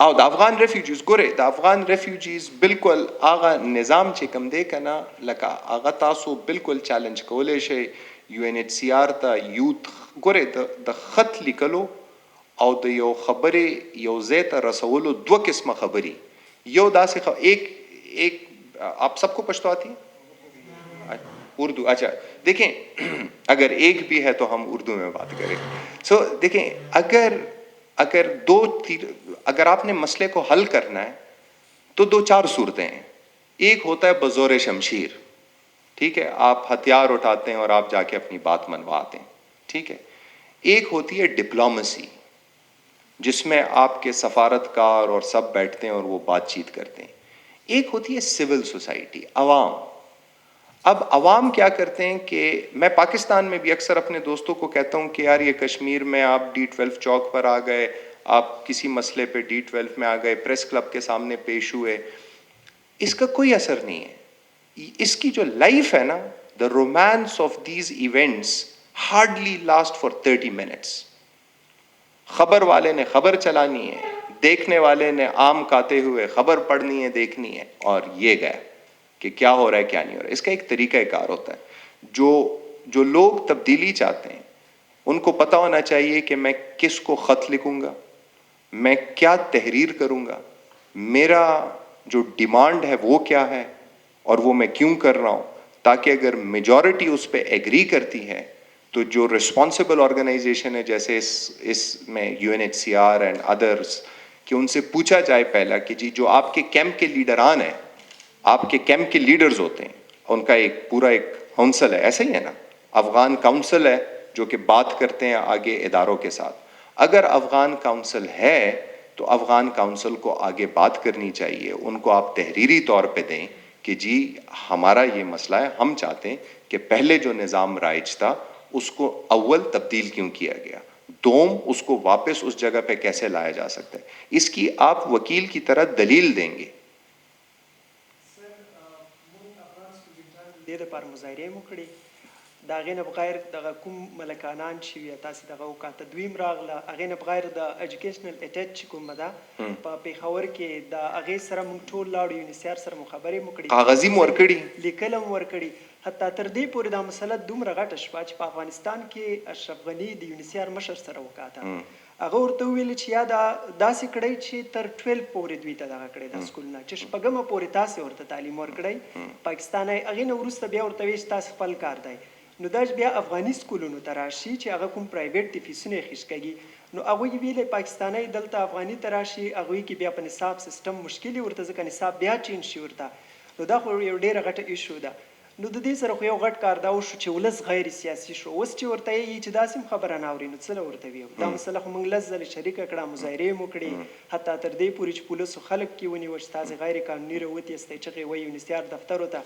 او د افغان ریفیوجیز ګوره د افغان ریفیوجیز بالکل هغه نظام چې کوم دی کنه لکه هغه تاسو بالکل چیلنج کولی شئ UNHCR ته یوت ګوره د خط لیکلو او د یو خبرې یو ځای ته رسولو دوه قسمه خبرې یو داسې ایک آپ سب کو پشتو آتی ہے اردو اچھا دیکھیں اگر ایک بھی ہے تو ہم اردو میں بات کریں سو دیکھیں اگر اگر آپ نے مسئلے کو حل کرنا ہے تو 2-4 صورتیں ہیں ایک ہوتا ہے بزور شمشیر ٹھیک ہے آپ ہتھیار اٹھاتے ہیں اور آپ جا کے اپنی بات منواتے ہیں ٹھیک ہے ایک ہوتی ہے ڈپلومیسی جس میں آپ کے سفارتکار اور سب بیٹھتے ہیں اور وہ بات چیت کرتے ہیں ایک ہوتی ہے سول سوسائٹی عوام اب عوام کیا کرتے ہیں کہ میں پاکستان میں بھی اکثر اپنے دوستوں کو کہتا ہوں کہ یار یہ کشمیر میں آپ D12 چوک پر آ گئے آپ کسی مسئلے پہ D12 میں آ گئے پریس کلب کے سامنے پیش ہوئے اس کا کوئی اثر نہیں ہے اس کی جو لائف ہے نا the romance of these events hardly last for 30 minutes خبر والے نے خبر چلانی ہے دیکھنے والے نے آم کھاتے ہوئے خبر پڑھنی ہے دیکھنی ہے اور یہ گئے کہ کیا ہو رہا ہے کیا نہیں ہو رہا ہے اس کا ایک طریقہ کار ہوتا ہے جو لوگ تبدیلی چاہتے ہیں ان کو پتہ ہونا چاہیے کہ میں کس کو خط لکھوں گا میں کیا تحریر کروں گا میرا جو ڈیمانڈ ہے وہ کیا ہے اور وہ میں کیوں کر رہا ہوں تاکہ اگر میجورٹی اس پہ ایگری کرتی ہے تو جو رسپانسبل آرگنائزیشن ہے جیسے اس میں UNHCR اینڈ ادرس کہ ان سے پوچھا جائے پہلا کہ جی جو آپ کے کیمپ کے لیڈران ہیں آپ کے کیمپ کے لیڈرز ہوتے ہیں ان کا ایک پورا ایک کونسل ہے ایسا ہی ہے نا افغان کونسل ہے جو کہ بات کرتے ہیں آگے اداروں کے ساتھ اگر افغان کونسل ہے تو افغان کونسل کو آگے بات کرنی چاہیے ان کو آپ تحریری طور پہ دیں کہ جی ہمارا یہ مسئلہ ہے ہم چاہتے ہیں کہ پہلے جو نظام رائج تھا اس کو اول تبدیل کیوں کیا گیا دوم اس کو واپس اس جگہ پہ کیسے لایا جا سکتا ہے اس کی آپ وکیل کی طرح دلیل دیں گے د لپاره مظاهرې مو کړې د هغې نه بغیر دغه کوم ملکانان چې وي تاسې دغه وکاته دویم راغله هغې نه بغیر د ایجوکیشنل اټیچ چې کومه ده په پېښور کې د هغې سره موږ ټول لاړو UNHCR سره مو خبرې مو کړې کاغذي مو ورکړي لیکل هم ورکړي حتی تر دې پورې دا مسله دومره غټه شوه چې په افغانستان کې اشرف غني د UNHCR مشر سره وکاته هغه ورته وویل چې یا داسې کړئ چې تر 12 پورې دوی ته دغه کړئ دا سکولونه چې شپږمه پورې تاسې ورته تعلیم ورکړئ پاکستان هغې نه وروسته بیا ورته وایي چې تاسې خپل کار دی نو دا بیا افغاني سکولونو ته راشي چې هغه کوم پرایویټ دي فیسونه یې خیش کېږي نو هغوی ویلی پاکستانی دلته افغاني ته راشي هغوی کې بیا په نصاب سیستم مشکل ورته ځکه نصاب بیا چینج شي ورته نو دا خو یو ډېره غټه ایشو ده نو د دې سره خو یو غټ کار دا وشو چې ولس غیر سیاسي شو. اوس چې ورته یې چې داسې هم خبره نه اوري نو څه ورته وي. دا مسله خو موږ لس ځلې شریکه کړه، مظاهرې مو کړې، حتی تر دې پورې چې پولیسو خلک کې ونیول چې تاسې غیر قانوني راوتیستی، چغې وایي یونیسیار دفترو ته.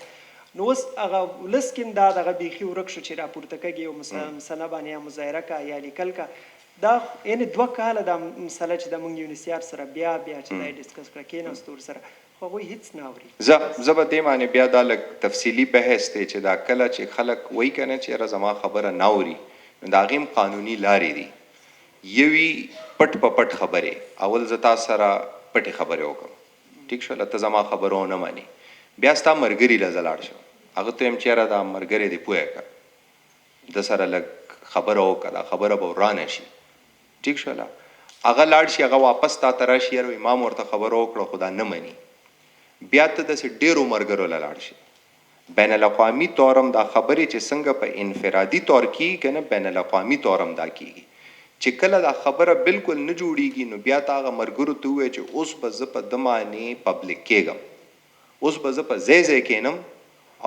نو اوس هغه ولس کې هم دا دغه بیخي ورک شو چې راپورته کږي یو مسله باندې یا مظاهره کا یا لیکل کا. دا یعنې 2 کاله دا مسله چې د موږ یونیسیار سره بیا چې دا ډسکس کړه کېناستو ورسره، خو هغوی هېڅ نه اوري. زه به دې باندې بیا دا لږ تفصیلي بحث دی چې دا کله چې خلک وایي که نه چې یاره زما خبره نه اوري، نو د هغې هم قانوني لارې دي. یوي پټ په پټ خبرې، اول زه تا سره پټې خبرې وکړم، ټیک شوله، ته زما خبره ونه منې، بیا ستا ملګري له زه لاړ شم، هغه ته یم چې یاره دا ملګری دې پوه کړه، د سره لږ خبره وکړه، دا خبره به ورانه شي، ټیک شوله. هغه لاړ شي، هغه واپس تا ته راشي، یاره ما ورته خبره وکړه خو دا نه مني، بیا ته داسې ډېرو ملګرو له لاړ شي. بین الاقوامي طور هم دا خبرې چې څنګه په انفرادي طور کېږي که نه، بین الاقوامي طور هم دا کېږي چې کله دا خبره بالکل نه جوړېږي نو بیا ته هغه ملګرو ته ووایې چې اوس به زه په ده باندې پبلک کېږم، اوس به زه په ځای ځای کېنم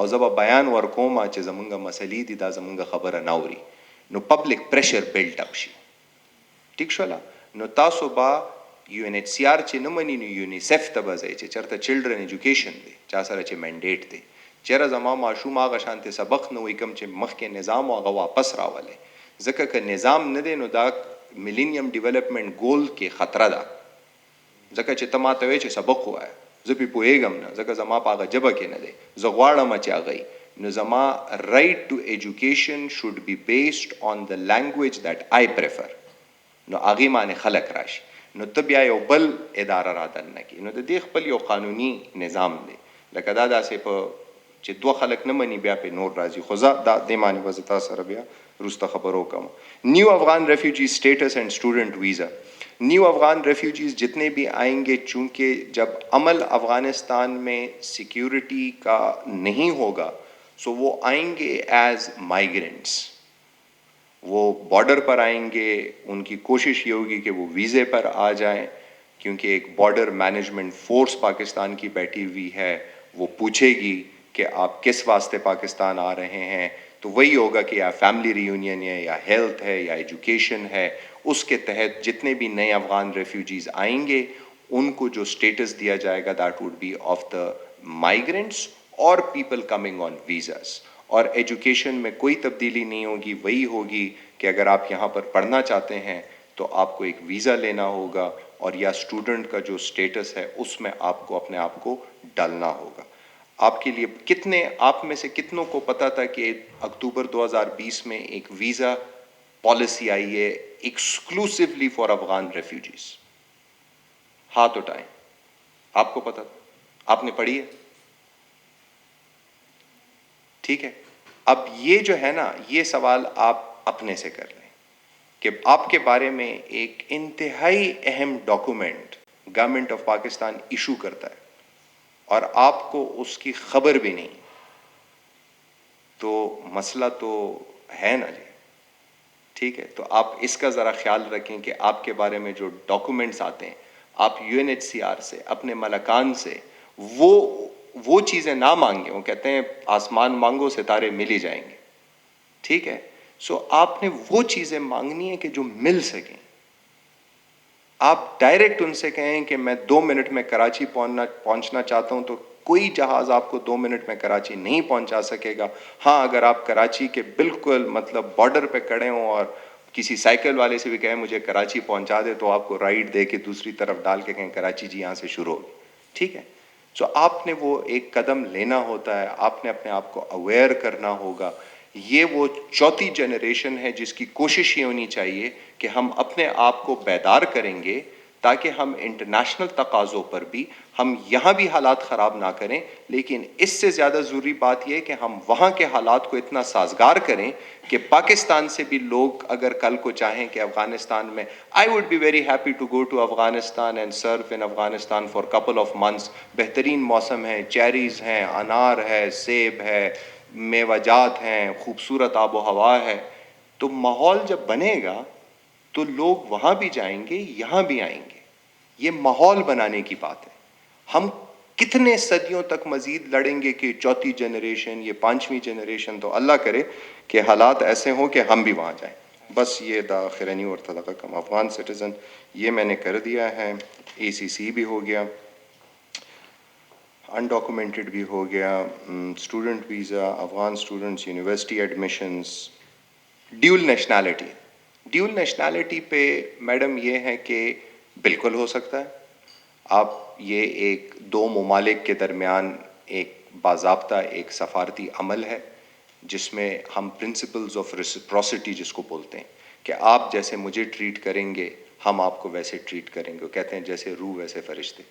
او زه به بیان ورکوم چې زمونږ مسلې دي، دا زمونږ خبره نه اوري، نو پبلک پریشر بلډ اپ شي، ټیک شوله. نو تاسو به UNHCR چې نه مني نو یونیسیف ته به ځئ چې چېرته چلډرن ایجوکیشن دی، چا سره چې منډیټ دی، چېرې زما ماشوم هغه شانتې سبق نه وایي کوم چې مخکې نظام و هغه واپس راولی، ځکه که نظام نه دی نو دا ملینیم ډیولپمنٹ گول کې خطره ده، ځکه چې ته ما ته وایې چې سبق ووایه، زه پې پوهېږم نه، ځکه زما په هغه ژبه کې نه دی، زه غواړم چې هغه نو زما right to education should be based on the language that I prefer, نو هغې باندې خلک راشي، نو ته بیا یو بل اداره را دننه کړي. نو د دې خپل یو قانوني نظام دی، لکه دا داسې په چې 2 خلک نه مني بیا پې نور راځي. خو زه دا دې باندې به زه تا سره بیا وروسته خبرو کوم. New Afghan refugee status and student visa. New Afghan refugees جتنے بھی آئیں گے، چونکہ جب عمل افغانستان میں سیکیورٹی کا نہیں ہوگا سو وہ آئیں گے ایز مائیگرنٹس، وہ بارڈر پر آئیں گے، ان کی کوشش یہ ہوگی کہ وہ ویزے پر آ جائیں، کیونکہ ایک بارڈر مینجمنٹ فورس پاکستان کی بیٹھی ہوئی ہے، وہ پوچھے گی کہ آپ کس واسطے پاکستان آ رہے ہیں، تو وہی ہوگا کہ یا فیملی ریونین ہے یا ہیلتھ ہے یا ایجوکیشن ہے. اس کے تحت جتنے بھی نئے افغان ریفیوجیز آئیں گے ان کو جو اسٹیٹس دیا جائے گا that would be of the migrants اور پیپل کمنگ آن ویزاز. اور ایجوکیشن میں کوئی تبدیلی نہیں ہوگی، وہی ہوگی کہ اگر آپ یہاں پر پڑھنا چاہتے ہیں تو آپ کو ایک ویزا لینا ہوگا اور یا اسٹوڈنٹ کا جو اسٹیٹس ہے اس میں آپ کو اپنے آپ کو ڈالنا ہوگا. آپ کے لیے کتنے، آپ میں سے کتنوں کو پتہ تھا کہ اکتوبر 2020 میں ایک ویزا پالیسی آئی ہے ایکسکلوسیولی فار افغان ریفیوجیز؟ ہاتھ اٹھائیں. آپ کو پتہ تھا؟ آپ نے پڑھی ہے؟ ٹھیک ہے. اب یہ جو ہے نا، یہ سوال آپ اپنے سے کر لیں کہ آپ کے بارے میں ایک انتہائی اہم document government of Pakistan issue کرتا ہے اور آپ کو اس کی خبر بھی نہیں، تو مسئلہ تو ہے نا جی. ٹھیک ہے، تو آپ اس کا ذرا خیال رکھیں کہ آپ کے بارے میں جو ڈاکومنٹس آتے ہیں آپ UNHCR سے، اپنے ملکان سے وہ چیزیں نہ مانگیں. وہ کہتے ہیں آسمان مانگو ستارے مل ہی جائیں گے. ٹھیک ہے، سو آپ نے وہ چیزیں مانگنی ہیں کہ جو مل سکیں. آپ ڈائریکٹ ان سے کہیں کہ میں 2 منٹ میں کراچی پہنچنا چاہتا ہوں، تو کوئی جہاز آپ کو 2 منٹ میں کراچی نہیں پہنچا سکے گا. ہاں، اگر آپ کراچی کے بالکل مطلب بارڈر پہ کھڑے ہوں اور کسی سائیکل والے سے بھی کہیں مجھے کراچی پہنچا دے، تو آپ کو رائڈ دے کے دوسری طرف ڈال کے کہیں کراچی جی یہاں سے شروع ہوگی. ٹھیک ہے، سو آپ نے وہ ایک قدم لینا ہوتا ہے، آپ نے اپنے آپ کو اویئر کرنا ہوگا. یہ وہ 4تھی جنریشن ہے جس کی کوشش یہ ہونی چاہیے کہ ہم اپنے آپ کو بیدار کریں گے تاکہ ہم انٹرنیشنل تقاضوں پر بھی ہم یہاں بھی حالات خراب نہ کریں، لیکن اس سے زیادہ ضروری بات یہ ہے کہ ہم وہاں کے حالات کو اتنا سازگار کریں کہ پاکستان سے بھی لوگ اگر کل کو چاہیں کہ افغانستان میں I would be very happy to go to Afghanistan and serve in Afghanistan for couple of months. بہترین موسم ہے، چیریز ہیں، انار ہے، سیب ہے، میوہ جات ہیں، خوبصورت آب و ہوا ہے. تو ماحول جب بنے گا تو لوگ وہاں بھی جائیں گے، یہاں بھی آئیں گے. یہ ماحول بنانے کی بات ہے. ہم کتنے صدیوں تک مزید لڑیں گے کہ چوتھی جنریشن, یہ پانچویں جنریشن, تو اللہ کرے کہ حالات ایسے ہوں کہ ہم بھی وہاں جائیں. بس یہ داخرنی اور تلقم افغان سٹیزن یہ میں نے کر دیا ہے. ACC بھی ہو گیا, انڈاکومنٹڈ بھی ہو گیا, student visa, Afghan students university admissions, dual nationality. Dual nationality پہ میڈم یہ ہے کہ بالکل ہو سکتا ہے. آپ یہ ایک دو ممالک کے درمیان ایک باضابطہ ایک سفارتی عمل ہے جس میں ہم پرنسپلز آف ریسپروسٹی جس کو بولتے ہیں کہ آپ جیسے مجھے ٹریٹ کریں گے ہم آپ کو ویسے ٹریٹ کریں گے. وہ کہتے ہیں جیسے روح ویسے فرشتے.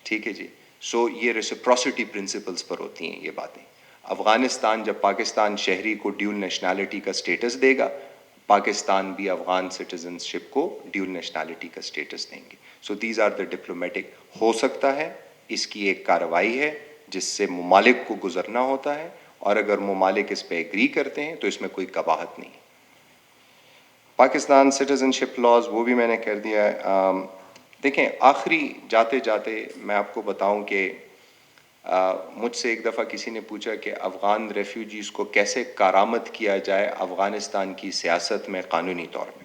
ٹھیک ہے جی. سو یہ ریسپروسٹی پرنسپلز پر ہوتی ہیں یہ باتیں. افغانستان جب پاکستان شہری کو ڈیول نیشنلٹی کا سٹیٹس دے گا, پاکستان بھی افغان سٹیزنشپ کو ڈیول نیشنلٹی کا سٹیٹس دیں گے. So these are the diplomatic. ہو سکتا ہے, اس کی ایک کارروائی ہے جس سے ممالک کو گزرنا ہوتا ہے, اور اگر ممالک اس پہ ایگری کرتے ہیں تو اس میں کوئی قباحت نہیں. پاکستان سٹیزنشپ لاز وہ بھی میں نے کر دیا ہے. دیکھیں آخری جاتے جاتے میں آپ کو بتاؤں کہ مجھ سے ایک دفعہ کسی نے پوچھا کہ افغان ریفیوجیز کو کیسے کارآمد کیا جائے افغانستان کی سیاست میں قانونی طور پہ.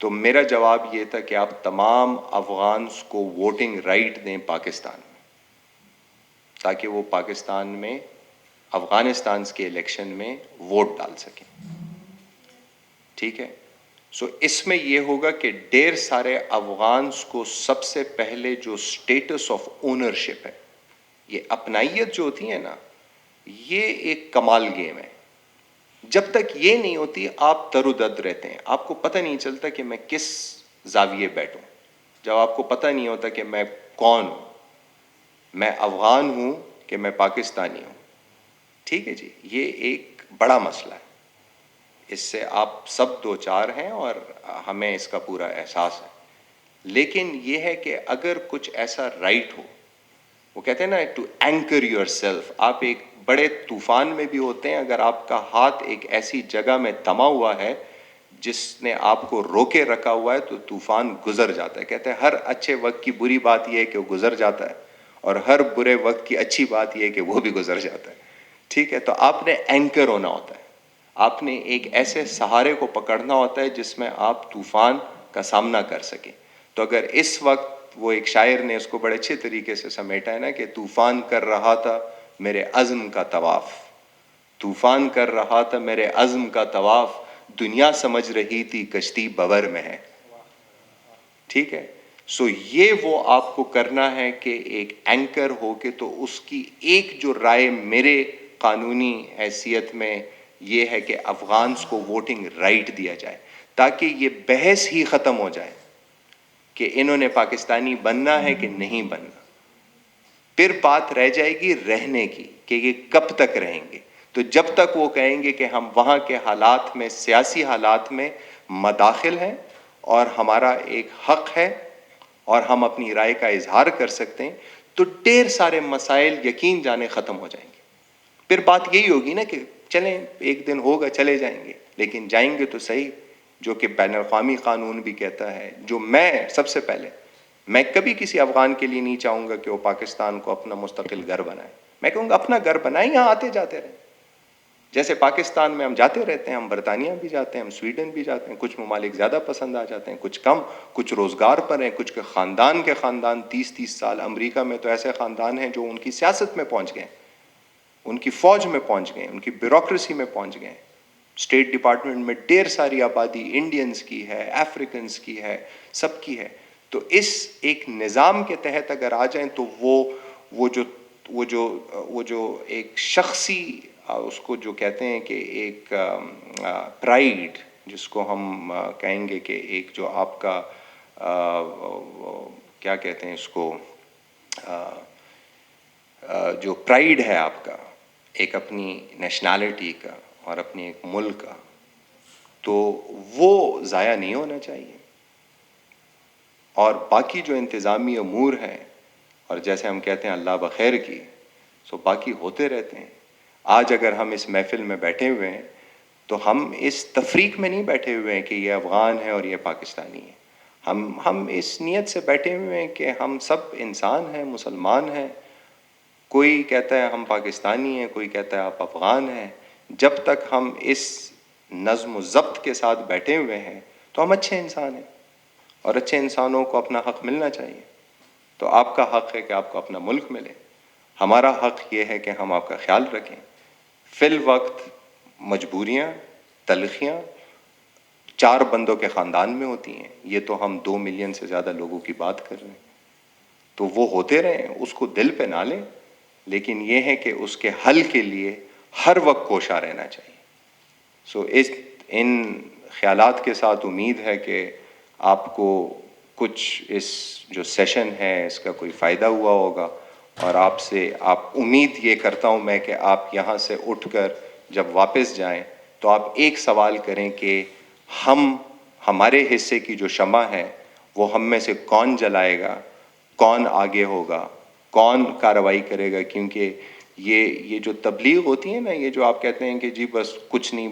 تو میرا جواب یہ تھا کہ آپ تمام افغانس کو ووٹنگ رائٹ دیں پاکستان میں, تاکہ وہ پاکستان میں افغانستان کے الیکشن میں ووٹ ڈال سکیں. ٹھیک ہے. سو اس میں یہ ہوگا کہ ڈھیر سارے افغانس کو سب سے پہلے جو سٹیٹس آف اونرشپ ہے, یہ اپنائیت جو ہوتی ہے نا, یہ ایک کمال گیم ہے. جب تک یہ نہیں ہوتی آپ تردد رہتے ہیں, آپ کو پتہ نہیں چلتا کہ میں کس زاویے بیٹھوں. جب آپ کو پتہ نہیں ہوتا کہ میں کون ہوں, میں افغان ہوں کہ میں پاکستانی ہوں. ٹھیک ہے جی. یہ ایک بڑا مسئلہ ہے, اس سے آپ سب دو چار ہیں اور ہمیں اس کا پورا احساس ہے. لیکن یہ ہے کہ اگر کچھ ایسا رائٹ ہو, وہ کہتے ہیں نا ٹو اینکر یور سیلف. آپ ایک بڑے طوفان میں بھی ہوتے ہیں, اگر آپ کا ہاتھ ایک ایسی جگہ میں تھما ہوا ہے جس نے آپ کو روکے رکھا ہوا ہے تو طوفان گزر جاتا ہے. کہتے ہیں ہر اچھے وقت کی بری بات یہ ہے کہ وہ گزر جاتا ہے, اور ہر برے وقت کی اچھی بات یہ ہے کہ وہ بھی گزر جاتا ہے. ٹھیک ہے. تو آپ نے اینکر ہونا ہوتا ہے, آپ نے ایک ایسے سہارے کو پکڑنا ہوتا ہے جس میں آپ طوفان کا سامنا کر سکیں. تو اگر اس وقت, وہ ایک شاعر نے اس کو بڑے اچھے طریقے سے سمیٹا ہے نا کہ طوفان کر رہا تھا میرے عزم کا طواف, طوفان کر رہا تھا میرے عزم کا طواف, دنیا سمجھ رہی تھی کشتی بور میں ہے. ٹھیک ہے. سو یہ وہ آپ کو کرنا ہے کہ ایک اینکر ہو کے, تو اس کی ایک جو رائے میرے قانونی حیثیت میں یہ ہے کہ افغانس کو ووٹنگ رائٹ دیا جائے, تاکہ یہ بحث ہی ختم ہو جائے کہ انہوں نے پاکستانی بننا ہے کہ نہیں بننا. پھر بات رہ جائے گی رہنے کی کہ یہ کب تک رہیں گے. تو جب تک وہ کہیں گے کہ ہم وہاں کے حالات میں, سیاسی حالات میں مداخل ہیں اور ہمارا ایک حق ہے اور ہم اپنی رائے کا اظہار کر سکتے ہیں, تو ڈھیر سارے مسائل یقین جانے ختم ہو جائیں گے. پھر بات یہی ہوگی نا کہ چلیں ایک دن ہوگا چلے جائیں گے, لیکن جائیں گے تو صحیح, جو کہ بین الاقوامی قانون بھی کہتا ہے. جو میں سب سے پہلے, میں کبھی کسی افغان کے لیے نہیں چاہوں گا کہ وہ پاکستان کو اپنا مستقل گھر بنائے. میں کہوں گا اپنا گھر بنائیں, یہاں آتے جاتے رہیں. جیسے پاکستان میں ہم جاتے رہتے ہیں, ہم برطانیہ بھی جاتے ہیں, ہم سویڈن بھی جاتے ہیں. کچھ ممالک زیادہ پسند آ جاتے ہیں, کچھ کم, کچھ روزگار پر ہیں, کچھ کے خاندان 30 سال. امریکہ میں تو ایسے خاندان ہیں جو ان کی سیاست میں پہنچ گئے, ان کی فوج میں پہنچ گئے, ان کی بیوروکریسی میں پہنچ گئے. اسٹیٹ ڈپارٹمنٹ میں ڈھیر ساری آبادی انڈینز کی ہے, افریکنز کی ہے, سب کی ہے. تو اس ایک نظام کے تحت اگر آ جائیں تو وہ جو ایک شخصی, اس کو جو کہتے ہیں کہ ایک پرائیڈ, جس کو ہم کہیں گے کہ ایک جو آپ کا کیا کہتے ہیں اس کو, جو پرائیڈ ہے آپ کا ایک اپنی نیشنلٹی کا اور اپنے ایک ملک کا, تو وہ ضائع نہیں ہونا چاہیے. اور باقی جو انتظامی امور ہیں, اور جیسے ہم کہتے ہیں اللہ بخیر کی, سو باقی ہوتے رہتے ہیں. آج اگر ہم اس محفل میں بیٹھے ہوئے ہیں تو ہم اس تفریق میں نہیں بیٹھے ہوئے ہیں کہ یہ افغان ہے اور یہ پاکستانی ہے. ہم اس نیت سے بیٹھے ہوئے ہیں کہ ہم سب انسان ہیں, مسلمان ہیں. کوئی کہتا ہے ہم پاکستانی ہیں, کوئی کہتا ہے آپ افغان ہیں. جب تک ہم اس نظم و ضبط کے ساتھ بیٹھے ہوئے ہیں تو ہم اچھے انسان ہیں, اور اچھے انسانوں کو اپنا حق ملنا چاہیے. تو آپ کا حق ہے کہ آپ کو اپنا ملک ملے, ہمارا حق یہ ہے کہ ہم آپ کا خیال رکھیں. فی الوقت مجبوریاں, تلخیاں 4 بندوں کے خاندان میں ہوتی ہیں. یہ تو ہم 2 ملین سے زیادہ لوگوں کی بات کر رہے ہیں, تو وہ ہوتے رہیں, اس کو دل پہ نہ لیں, لیکن یہ ہے کہ اس کے حل کے لیے ہر وقت کوشاں رہنا چاہیے. سو ان خیالات کے ساتھ امید ہے کہ آپ کو کچھ اس جو سیشن ہے اس کا کوئی فائدہ ہوا ہوگا, اور آپ امید یہ کرتا ہوں میں کہ آپ یہاں سے اٹھ کر جب واپس جائیں تو آپ ایک سوال کریں کہ ہمارے حصے کی جو شمع ہے وہ ہم میں سے کون جلائے گا, کون آگے ہوگا, کون کارروائی کرے گا. کیونکہ یہ جو تبلیغ ہوتی ہے نا, یہ جو آپ کہتے ہیں کہ جی بس کچھ نہیں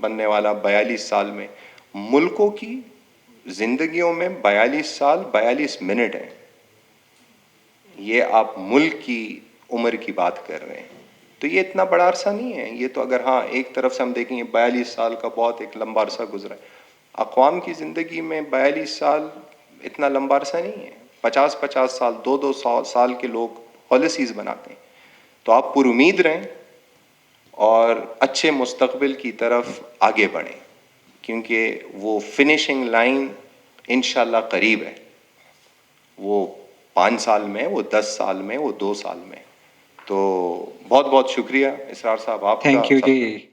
بننے والا 42 سال میں, ملکوں کی زندگیوں میں 42 سال 42 منٹ ہیں. یہ آپ ملک کی عمر کی بات کر رہے ہیں, تو یہ اتنا بڑا عرصہ نہیں ہے. یہ تو اگر ہاں ایک طرف سے ہم دیکھیں 42 سال کا بہت ایک لمبا عرصہ گزرا ہے. اقوام کی زندگی میں 42 سال اتنا لمبا عرصہ نہیں ہے. 50 سال 2 سال کے لوگ پالیسیز بناتے ہیں. تو آپ پر امید رہیں اور اچھے مستقبل کی طرف آگے بڑھیں, کیونکہ وہ فنشنگ لائن انشاءاللہ قریب ہے. وہ 5 سال میں, وہ 10 سال میں, وہ 2 سال میں. تو بہت بہت شکریہ اسرار صاحب آپ کا. Thank you G.